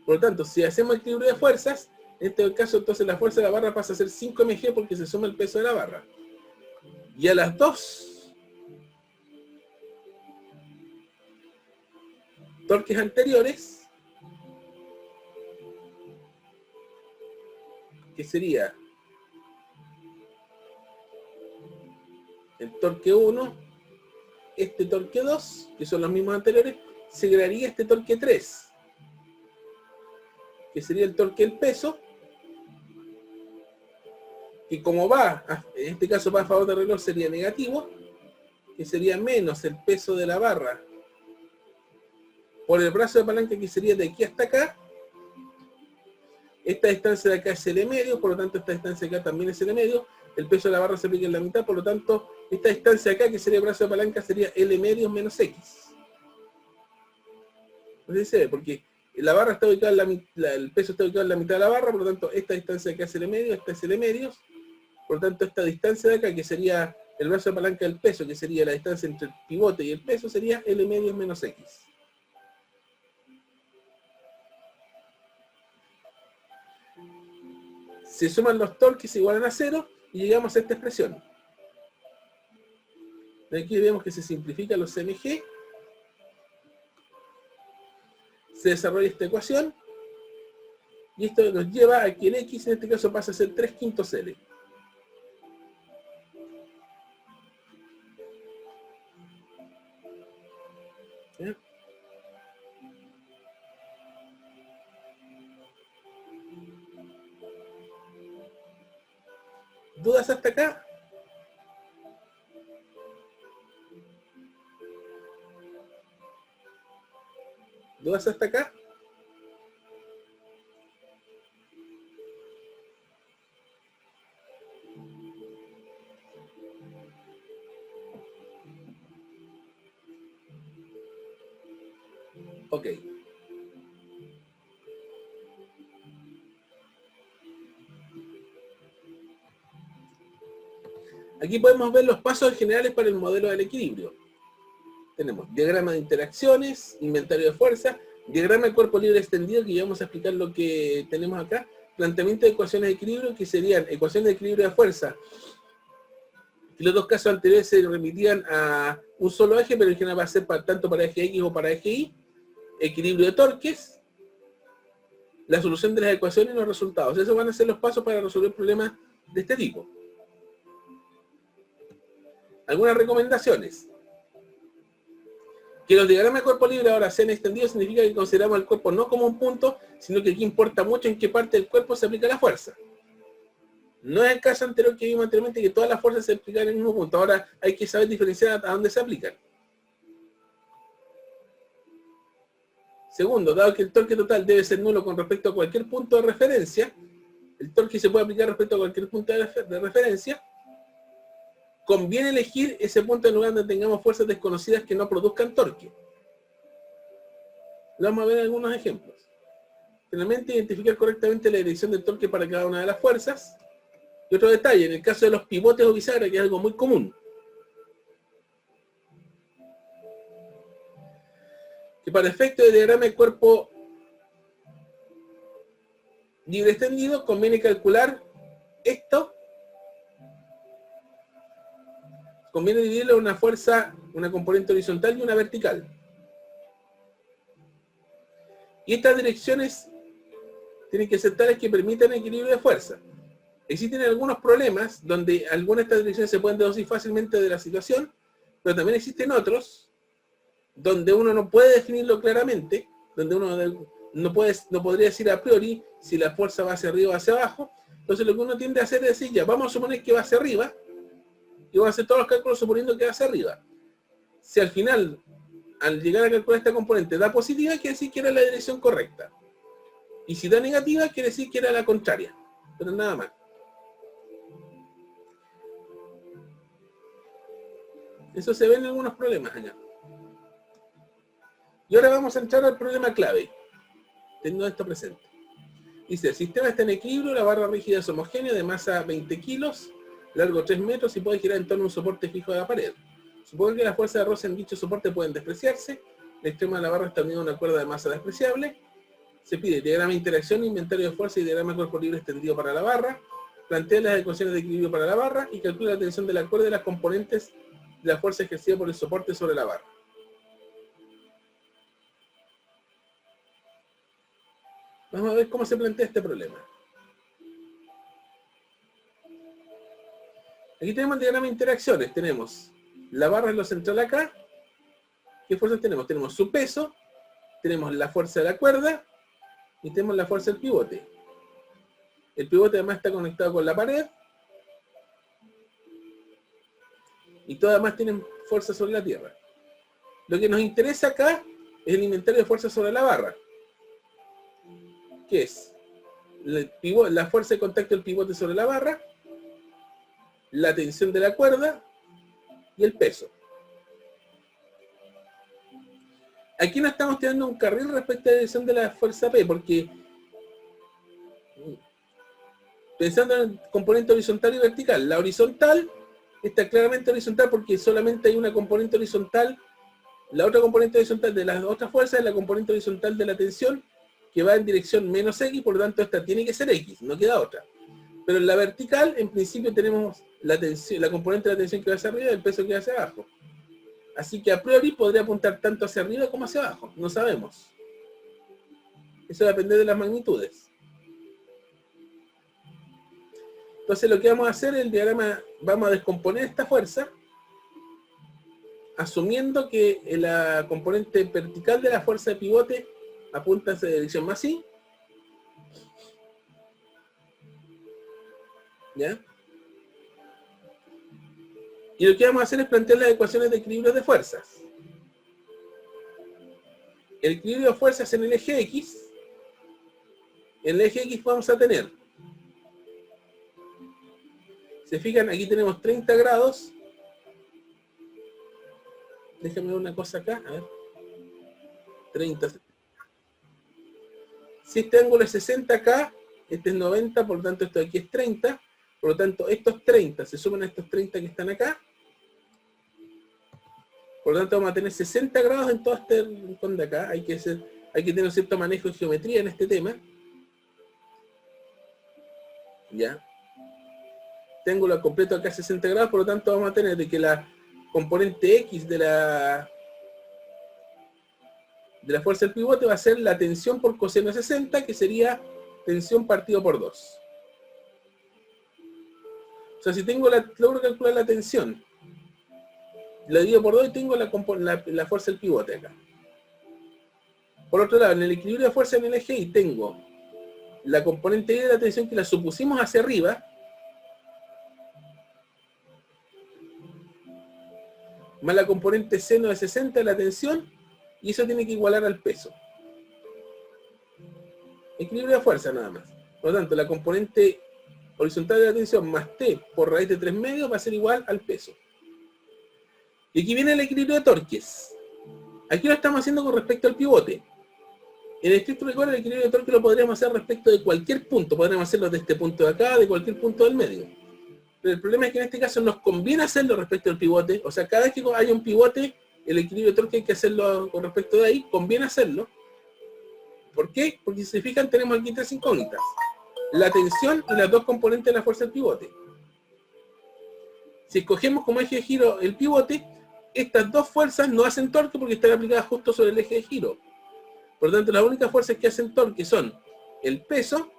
Por lo tanto, si hacemos equilibrio de fuerzas, en este caso entonces la fuerza de la barra pasa a ser 5 mg porque se suma el peso de la barra. Y a las dos torques anteriores, que sería el torque 1, este torque 2, que son los mismos anteriores, se agregaría este torque 3, que sería el torque del peso, que como va, en este caso va a favor del reloj, sería negativo, que sería menos el peso de la barra por el brazo de palanca, que sería de aquí hasta acá. Esta distancia de acá es L medio, por lo tanto esta distancia de acá también es L medio. El peso de la barra se aplica en la mitad, por lo tanto esta distancia de acá, que sería el brazo de palanca, sería L medio menos X. Entonces se ve, porque la barra está ubicada en la mitad, el peso está ubicado en la mitad de la barra, por lo tanto esta distancia de acá es L medio, esta es L medios. Por lo tanto esta distancia de acá, que sería el brazo de palanca del peso, que sería la distancia entre el pivote y el peso, sería L medios menos X. Se suman los torques igual a 0 y llegamos a esta expresión. Aquí vemos que se simplifican los mg. Se desarrolla esta ecuación. Y esto nos lleva a que el X en este caso pasa a ser 3/5 L. ¿Dudas hasta acá? ¿Dudas hasta acá? Ok. Aquí podemos ver los pasos generales para el modelo del equilibrio. Tenemos diagrama de interacciones, inventario de fuerza, diagrama de cuerpo libre extendido, que ya vamos a explicar lo que tenemos acá, planteamiento de ecuaciones de equilibrio, que serían ecuaciones de equilibrio de fuerza. En los dos casos anteriores se remitían a un solo eje, pero en general va a ser tanto para eje X o para eje Y, equilibrio de torques, la solución de las ecuaciones y los resultados. Esos van a ser los pasos para resolver problemas de este tipo. Algunas recomendaciones. Que los diagramas de cuerpo libre ahora sean extendidos significa que consideramos el cuerpo no como un punto, sino que aquí importa mucho en qué parte del cuerpo se aplica la fuerza. No es el caso anterior que vimos anteriormente, que todas las fuerzas se aplican en el mismo punto. Ahora hay que saber diferenciar a dónde se aplican. Segundo, dado que el torque total debe ser nulo con respecto a cualquier punto de referencia, el torque se puede aplicar respecto a cualquier punto de referencia, conviene elegir ese punto en lugar donde tengamos fuerzas desconocidas que no produzcan torque. Vamos a ver algunos ejemplos. Finalmente, identificar correctamente la dirección del torque para cada una de las fuerzas. Y otro detalle, en el caso de los pivotes o bisagras, que es algo muy común, que para efecto de diagrama de cuerpo libre extendido, conviene calcular esto. Conviene dividirlo en una fuerza, una componente horizontal y una vertical. Y estas direcciones tienen que ser tales que permitan equilibrio de fuerza. Existen algunos problemas donde algunas de estas direcciones se pueden deducir fácilmente de la situación, pero también existen otros donde uno no puede definirlo claramente, donde uno no podría decir a priori si la fuerza va hacia arriba o hacia abajo. Entonces lo que uno tiende a hacer es decir, ya, vamos a suponer que va hacia arriba, y vamos a hacer todos los cálculos suponiendo que va hacia arriba. Si al final, al llegar a calcular esta componente, da positiva, quiere decir que era la dirección correcta. Y si da negativa, quiere decir que era la contraria. Pero nada más. Eso se ve en algunos problemas allá. Y ahora vamos a entrar al problema clave, teniendo esto presente. Dice, el sistema está en equilibrio, la barra rígida es homogénea, de masa 20 kilos, largo 3 metros y puede girar en torno a un soporte fijo de la pared. Supongo que las fuerzas de roce en dicho soporte pueden despreciarse. El extremo de la barra está unido a una cuerda de masa despreciable. Se pide diagrama de interacción, inventario de fuerza y diagrama de cuerpo libre extendido para la barra. Plantea las ecuaciones de equilibrio para la barra y calcula la tensión de la cuerda y las componentes de la fuerza ejercida por el soporte sobre la barra. Vamos a ver cómo se plantea este problema. Aquí tenemos el diagrama de interacciones. Tenemos la barra en lo central acá. ¿Qué fuerzas tenemos? Tenemos su peso, tenemos la fuerza de la cuerda y tenemos la fuerza del pivote. El pivote además está conectado con la pared y todas además tienen fuerza sobre la tierra. Lo que nos interesa acá es el inventario de fuerza sobre la barra. ¿Qué es? La fuerza de contacto del pivote sobre la barra, la tensión de la cuerda y el peso. Aquí no estamos teniendo un carril respecto a la dirección de la fuerza P, porque pensando en el componente horizontal y vertical, la horizontal está claramente horizontal porque solamente hay una componente horizontal. La otra componente horizontal de las otras fuerzas es la componente horizontal de la tensión, que va en dirección menos X, por lo tanto esta tiene que ser X, no queda otra. Pero en la vertical, en principio tenemos la tensión, la componente de la tensión que va hacia arriba y el peso que va hacia abajo. Así que a priori podría apuntar tanto hacia arriba como hacia abajo, no sabemos. Eso depende de las magnitudes. Entonces lo que vamos a hacer, el diagrama, vamos a descomponer esta fuerza, asumiendo que la componente vertical de la fuerza de pivote apunta hacia la dirección más Y. ¿Ya? Y lo que vamos a hacer es plantear las ecuaciones de equilibrio de fuerzas. El equilibrio de fuerzas en el eje X. En el eje X vamos a tener, se fijan, aquí tenemos 30 grados. Déjame ver una cosa acá, a ver. 30. Si este ángulo es 60 acá, este es 90, por lo tanto esto de aquí es 30. Por lo tanto, estos 30 se suman a estos 30 que están acá. Por lo tanto, vamos a tener 60 grados en todo este rincón de acá. Hay que tener un cierto manejo de geometría en este tema. Ya. Este ángulo completo acá es 60 grados, por lo tanto vamos a tener de que la componente X de la fuerza del pivote va a ser la tensión por coseno de 60, que sería tensión partido por 2. O sea, si logro calcular la tensión, la divido por 2 y tengo la fuerza del pivote acá. Por otro lado, en el equilibrio de fuerza en el eje Y tengo la componente Y de la tensión que la supusimos hacia arriba, más la componente seno de 60 de la tensión, y eso tiene que igualar al peso. Equilibrio de fuerza nada más. Por lo tanto, la componente horizontal de la tensión más T por raíz de 3 medios va a ser igual al peso. Y aquí viene el equilibrio de torques. Aquí lo estamos haciendo con respecto al pivote. En el estricto rigor, el equilibrio de torque lo podríamos hacer respecto de cualquier punto. Podríamos hacerlo de este punto de acá, de cualquier punto del medio. Pero el problema es que en este caso nos conviene hacerlo respecto al pivote. O sea, cada vez que haya un pivote, el equilibrio de torque hay que hacerlo con respecto de ahí. Conviene hacerlo. ¿Por qué? Porque si se fijan, tenemos aquí tres incógnitas. La tensión y las dos componentes de la fuerza del pivote. Si escogemos como eje de giro el pivote, estas dos fuerzas no hacen torque porque están aplicadas justo sobre el eje de giro. Por lo tanto, las únicas fuerzas que hacen torque son el peso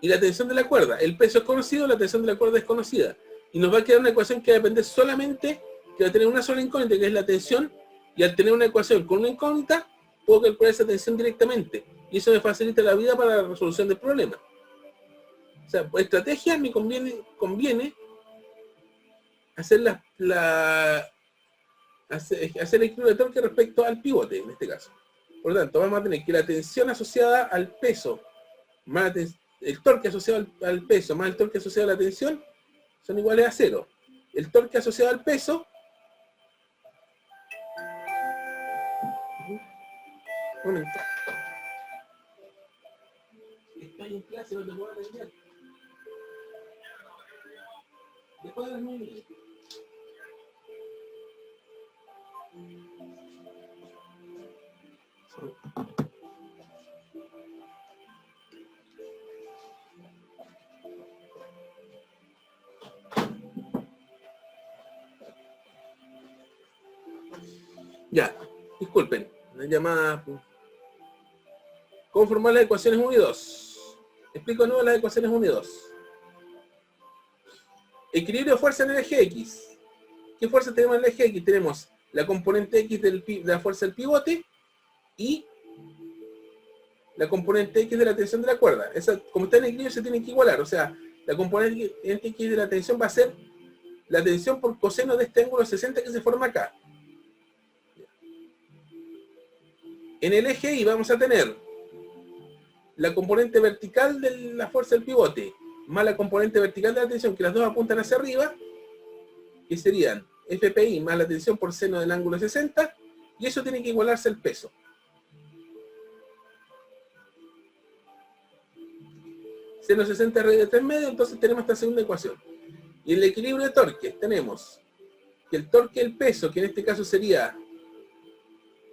y la tensión de la cuerda. El peso es conocido, la tensión de la cuerda es conocida. Y nos va a quedar una ecuación que va a depender solamente, que va a tener una sola incógnita, que es la tensión. Y al tener una ecuación con una incógnita, puedo calcular esa tensión directamente. Y eso me facilita la vida para la resolución del problema. O sea, por estrategia me conviene hacer hacer el equilibrio de torque respecto al pivote, en este caso. Por lo tanto, vamos a tener que la tensión asociada al peso, más el torque asociado al peso, más el torque asociado a la tensión, son iguales a 0. El torque asociado al peso, un momento. Estoy en clase, no te puedo atender. Después de las 9:30. Ya, disculpen, una llamada. ¿Cómo formar las ecuaciones 1 y 2? Explico de nuevo las ecuaciones 1 y 2. Equilibrio de fuerza en el eje X. ¿Qué fuerza tenemos en el eje X? Tenemos la componente X de la fuerza del pivote y la componente X de la tensión de la cuerda. Esa, como está en equilibrio, se tienen que igualar. O sea, la componente X de la tensión va a ser la tensión por coseno de este ángulo 60 que se forma acá. En el eje Y vamos a tener la componente vertical de la fuerza del pivote más la componente vertical de la tensión, que las dos apuntan hacia arriba, que serían FPI más la tensión por seno del ángulo 60, y eso tiene que igualarse al peso. Seno 60 raíz de 3 medios, entonces tenemos esta segunda ecuación. Y en el equilibrio de torque tenemos que el torque del peso, que en este caso sería,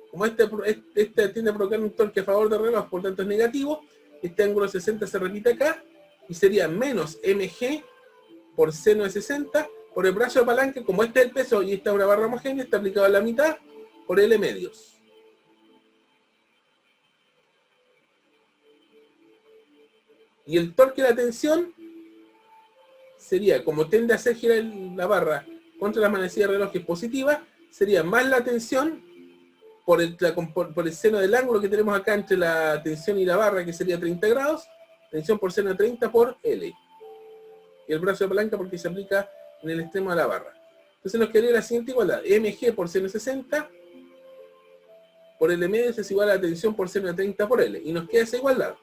como este tiende a provocar un torque a favor del reloj, por tanto es negativo, este ángulo 60 se repite acá, y sería menos mg por seno de 60, por el brazo de palanca, como este es el peso y esta es una barra homogénea, está aplicado a la mitad, por L medios. Y el torque de la tensión sería, como tiende a hacer girar la barra contra la manecilla del reloj que es positiva, sería más la tensión por el seno del ángulo que tenemos acá entre la tensión y la barra, que sería 30 grados, tensión por seno de 30 por L. y el brazo de palanca porque se aplica en el extremo de la barra. Entonces nos quedaría la siguiente igualdad. mg por seno 60 por L medios es igual a la tensión por seno de 30 por L. Y nos queda esa igualdad.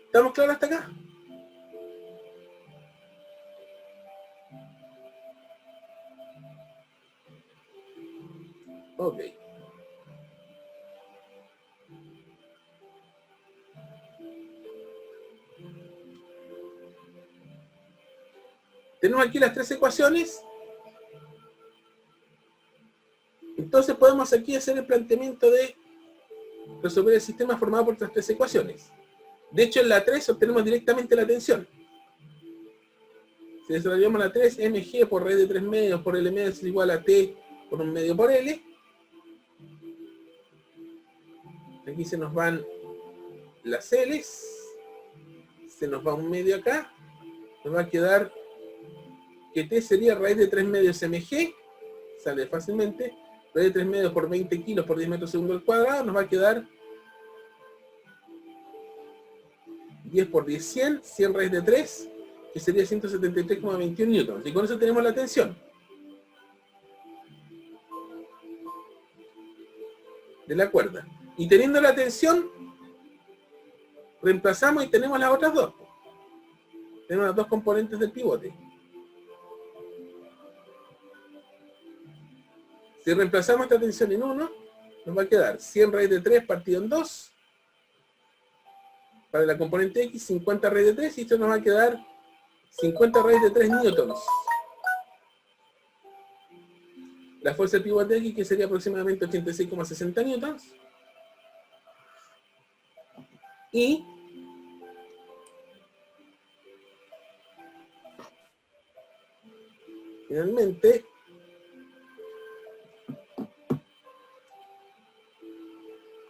¿Estamos claros hasta acá? Ok. Tenemos aquí las tres ecuaciones. Entonces podemos aquí hacer el planteamiento de resolver el sistema formado por estas tres ecuaciones. De hecho, en la 3 obtenemos directamente la tensión. Si desarrollamos la 3, mg por raíz de 3 medios por L medios es igual a T por 1 medio por L. Aquí se nos van las L's. Se nos va un medio acá. Nos va a quedar que T sería raíz de 3 medios mg. Sale fácilmente. Raíz de 3 medios por 20 kilos por 10 metros segundo al cuadrado. Nos va a quedar 10 por 10, 100. 100 raíz de 3. Que sería 173,21 newtons. Y con eso tenemos la tensión de la cuerda. Y teniendo la tensión, reemplazamos y tenemos las otras dos. Tenemos las dos componentes del pivote. Si reemplazamos esta tensión en 1, nos va a quedar 100 raíz de 3 partido en 2. Para la componente X, 50 raíz de 3. Y esto nos va a quedar 50 raíz de 3 newtons. La fuerza del pivote X, que sería aproximadamente 86,60 newtons. Y finalmente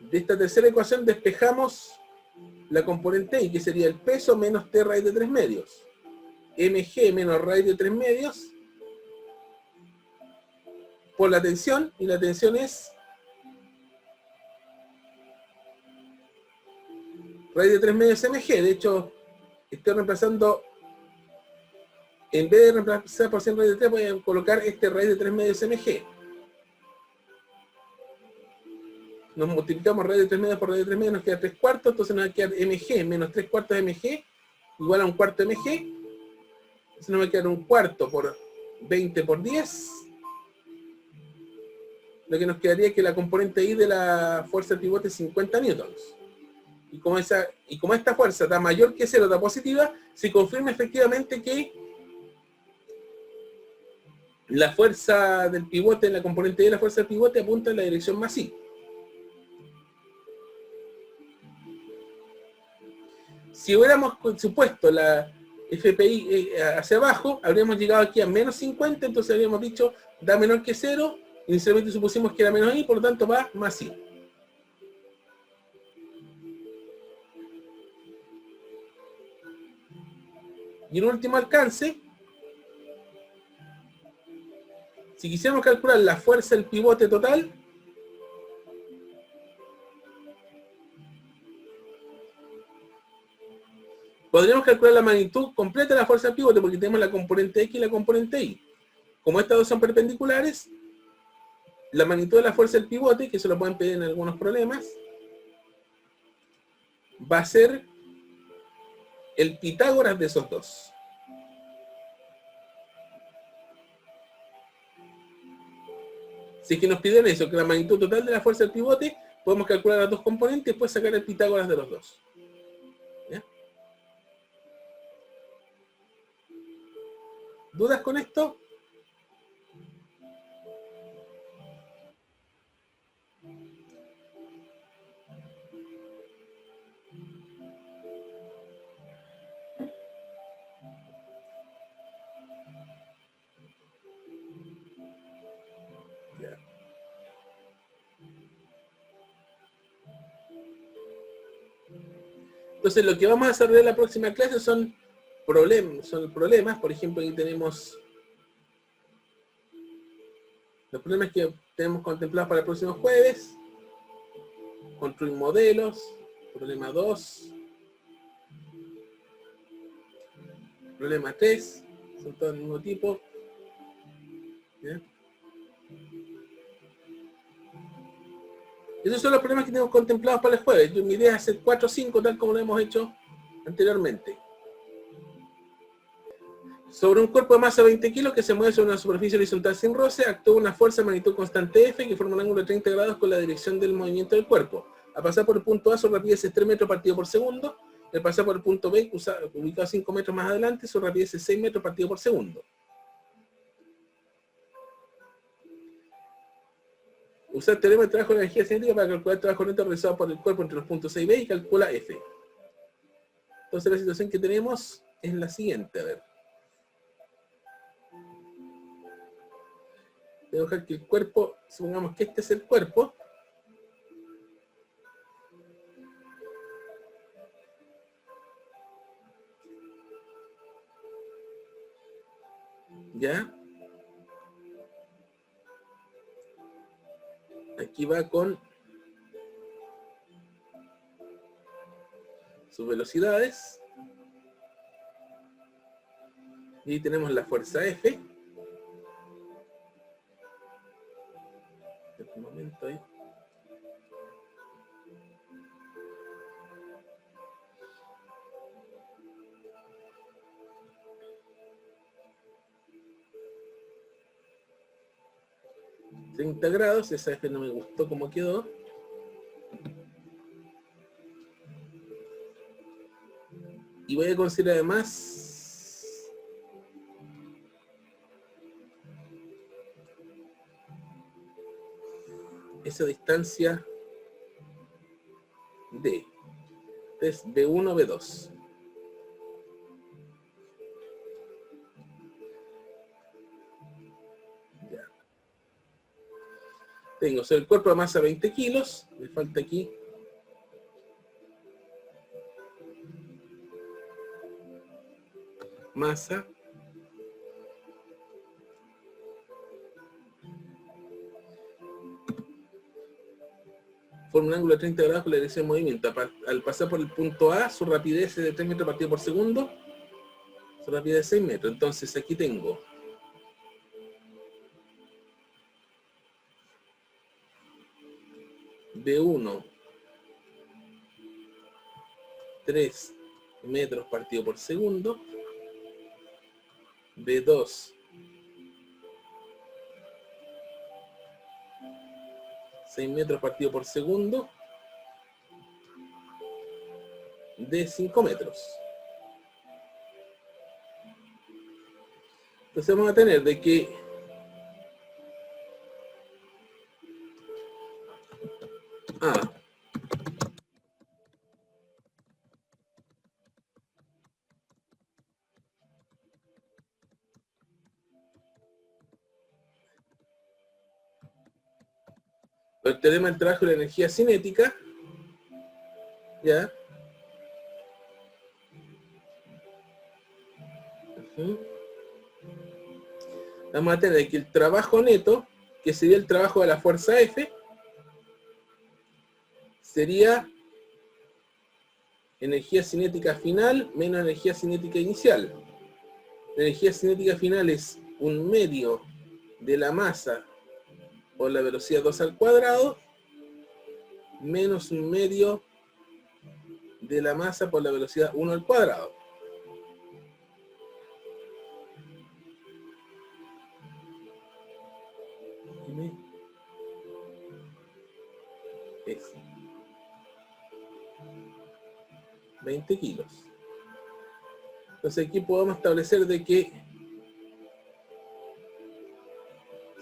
de esta tercera ecuación despejamos la componente Y, que sería el peso menos T raíz de 3 medios. mg menos raíz de 3 medios por la tensión, y la tensión es raíz de 3 medios mg. De hecho, estoy reemplazando, en vez de reemplazar por 100 raíz de 3, voy a colocar este raíz de 3 medios mg. Nos multiplicamos raíz de 3 medios por raíz de 3 medios, nos queda 3 cuartos, entonces nos va a quedar mg menos 3 cuartos mg igual a un cuarto mg. Entonces nos va a quedar un cuarto por 20 por 10. Lo que nos quedaría es que la componente I de la fuerza del pivote es 50 newtons. Y como esta fuerza está mayor que 0, está positiva, se confirma efectivamente que la fuerza del pivote, en la componente I de la fuerza del pivote, apunta en la dirección más I. Si hubiéramos supuesto la FPI hacia abajo, habríamos llegado aquí a menos 50, entonces habríamos dicho da menor que 0, inicialmente supusimos que era menos I, por lo tanto va más I. Y en último alcance, si quisiéramos calcular la fuerza del pivote total, podríamos calcular la magnitud completa de la fuerza del pivote, porque tenemos la componente X y la componente Y. Como estas dos son perpendiculares, la magnitud de la fuerza del pivote, que se lo pueden pedir en algunos problemas, va a ser el Pitágoras de esos dos. Si es que nos piden eso, que la magnitud total de la fuerza del pivote, podemos calcular las dos componentes y después sacar el Pitágoras de los dos. ¿Ya? ¿Dudas con esto? Entonces lo que vamos a desarrollar en la próxima clase son problemas. Por ejemplo, aquí tenemos los problemas que tenemos contemplados para el próximo jueves. construir modelos, problema 2, problema 3, son todos del mismo tipo. ¿Ya? Esos son los problemas que tenemos contemplados para el jueves. Mi idea es hacer 4 o 5 tal como lo hemos hecho anteriormente. Sobre un cuerpo de masa de 20 kilos que se mueve sobre una superficie horizontal sin roce, actúa una fuerza de magnitud constante F que forma un ángulo de 30 grados con la dirección del movimiento del cuerpo. Al pasar por el punto A, su rapidez es 3 metros partido por segundo. Al pasar por el punto B, ubicado 5 metros más adelante, su rapidez es 6 metros partido por segundo. Usa el teorema de trabajo de la energía cinética para calcular el trabajo neto realizado por el cuerpo entre los puntos A y B y calcula F. Entonces la situación que tenemos es la siguiente, a ver. Voy a dejar que el cuerpo, supongamos que este es el cuerpo. ¿Ya? Aquí va con sus velocidades. Y tenemos la fuerza F. Un momento ahí. ...30 grados, esa F no me gustó como quedó. Y voy a considerar además esa distancia D. Es B1, B2. Ya. Tengo, o sea, el cuerpo de masa 20 kilos. Me falta aquí. Masa. Forma un ángulo de 30 grados con la dirección de movimiento. Al pasar por el punto A, su rapidez es de 3 metros partido por segundo. Su rapidez es 6 metros. Entonces aquí tengo B1, 3 metros partido por segundo. B2, 6 metros partido por segundo. De 5 metros. Entonces vamos a tener de que el teorema del trabajo de la energía cinética, ¿ya? Vamos a tener que el trabajo neto, que sería el trabajo de la fuerza F, sería energía cinética final menos energía cinética inicial. La energía cinética final es un medio de la masa por la velocidad 2 al cuadrado menos un medio de la masa por la velocidad 1 al cuadrado. Es 20 kilos. Entonces aquí podemos establecer de que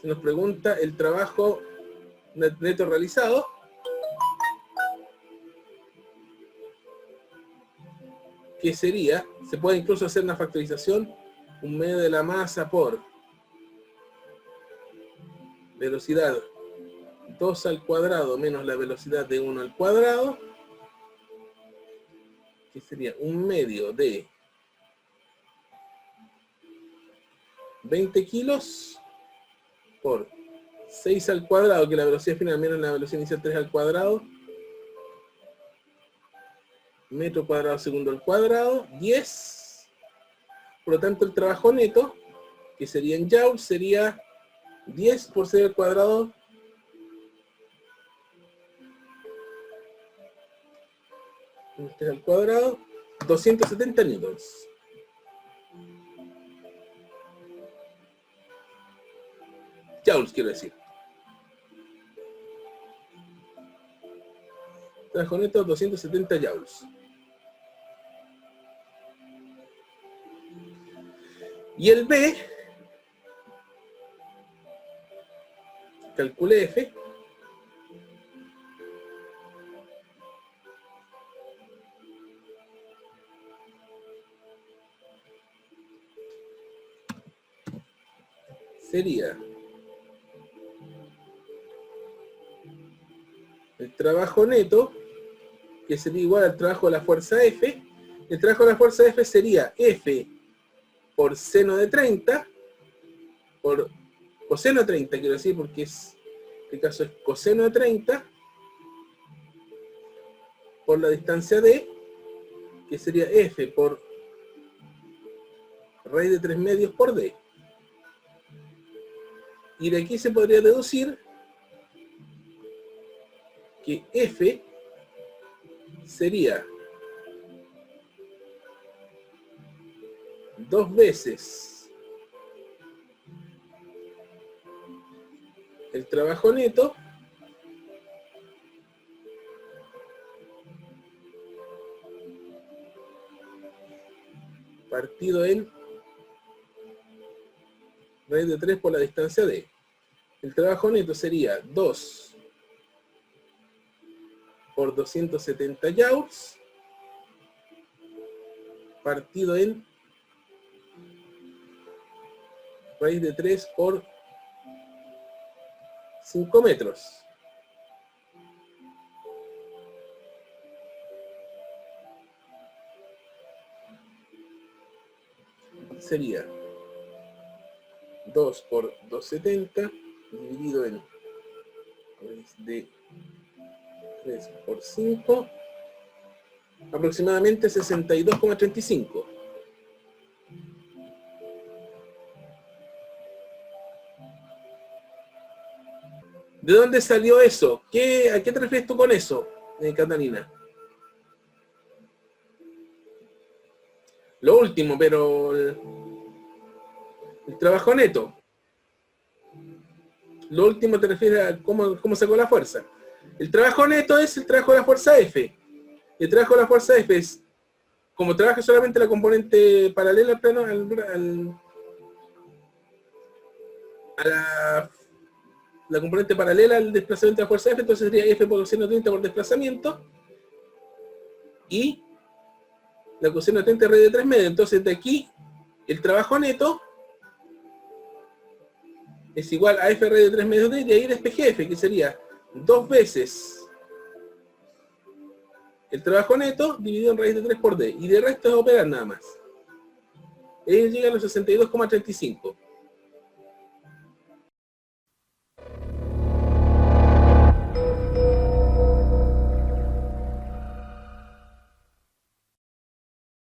se nos pregunta el trabajo neto realizado, que sería, se puede incluso hacer una factorización, un medio de la masa por velocidad 2 al cuadrado menos la velocidad de 1 al cuadrado, que sería un medio de 20 kilos por 6 al cuadrado, que la velocidad final menos la velocidad inicial 3 al cuadrado, metro cuadrado segundo al cuadrado, 10. Por lo tanto, el trabajo neto, que sería en joules, sería 10 por c al cuadrado al cuadrado, 270 newtons. Joules, quiero decir. Trabajo neto, 270 joules. Y el B, calcule F, sería el trabajo neto, que sería igual al trabajo de la fuerza F. El trabajo de la fuerza F sería F por seno de 30, por coseno de 30, quiero decir, porque este caso es coseno de 30, por la distancia D, que sería F por raíz de 3 medios por D. Y de aquí se podría deducir que F sería 2 veces el trabajo neto partido en raíz de 3 por la distancia D. El trabajo neto sería 2 por 270 joules partido en raíz de 3 por 5 metros. Sería 2 por 270 dividido en raíz de 3 por 5, aproximadamente 62,35. ¿De dónde salió eso? ¿A qué te refieres tú con eso, Catalina? Lo último, pero el trabajo neto. Lo último te refieres a cómo sacó la fuerza. El trabajo neto es el trabajo de la fuerza F. El trabajo de la fuerza F es, como trabaja solamente la componente paralela al plano, la componente paralela al desplazamiento de la fuerza F, entonces sería F por coseno de 30 por desplazamiento, y la coseno de 30 raíz de 3 medios. Entonces de aquí, el trabajo neto es igual a F raíz de 3 medios D, y de ahí despejé F, que sería 2 veces el trabajo neto dividido en raíz de 3 por D, y de resto es operar nada más. Ahí llegan los 62,35.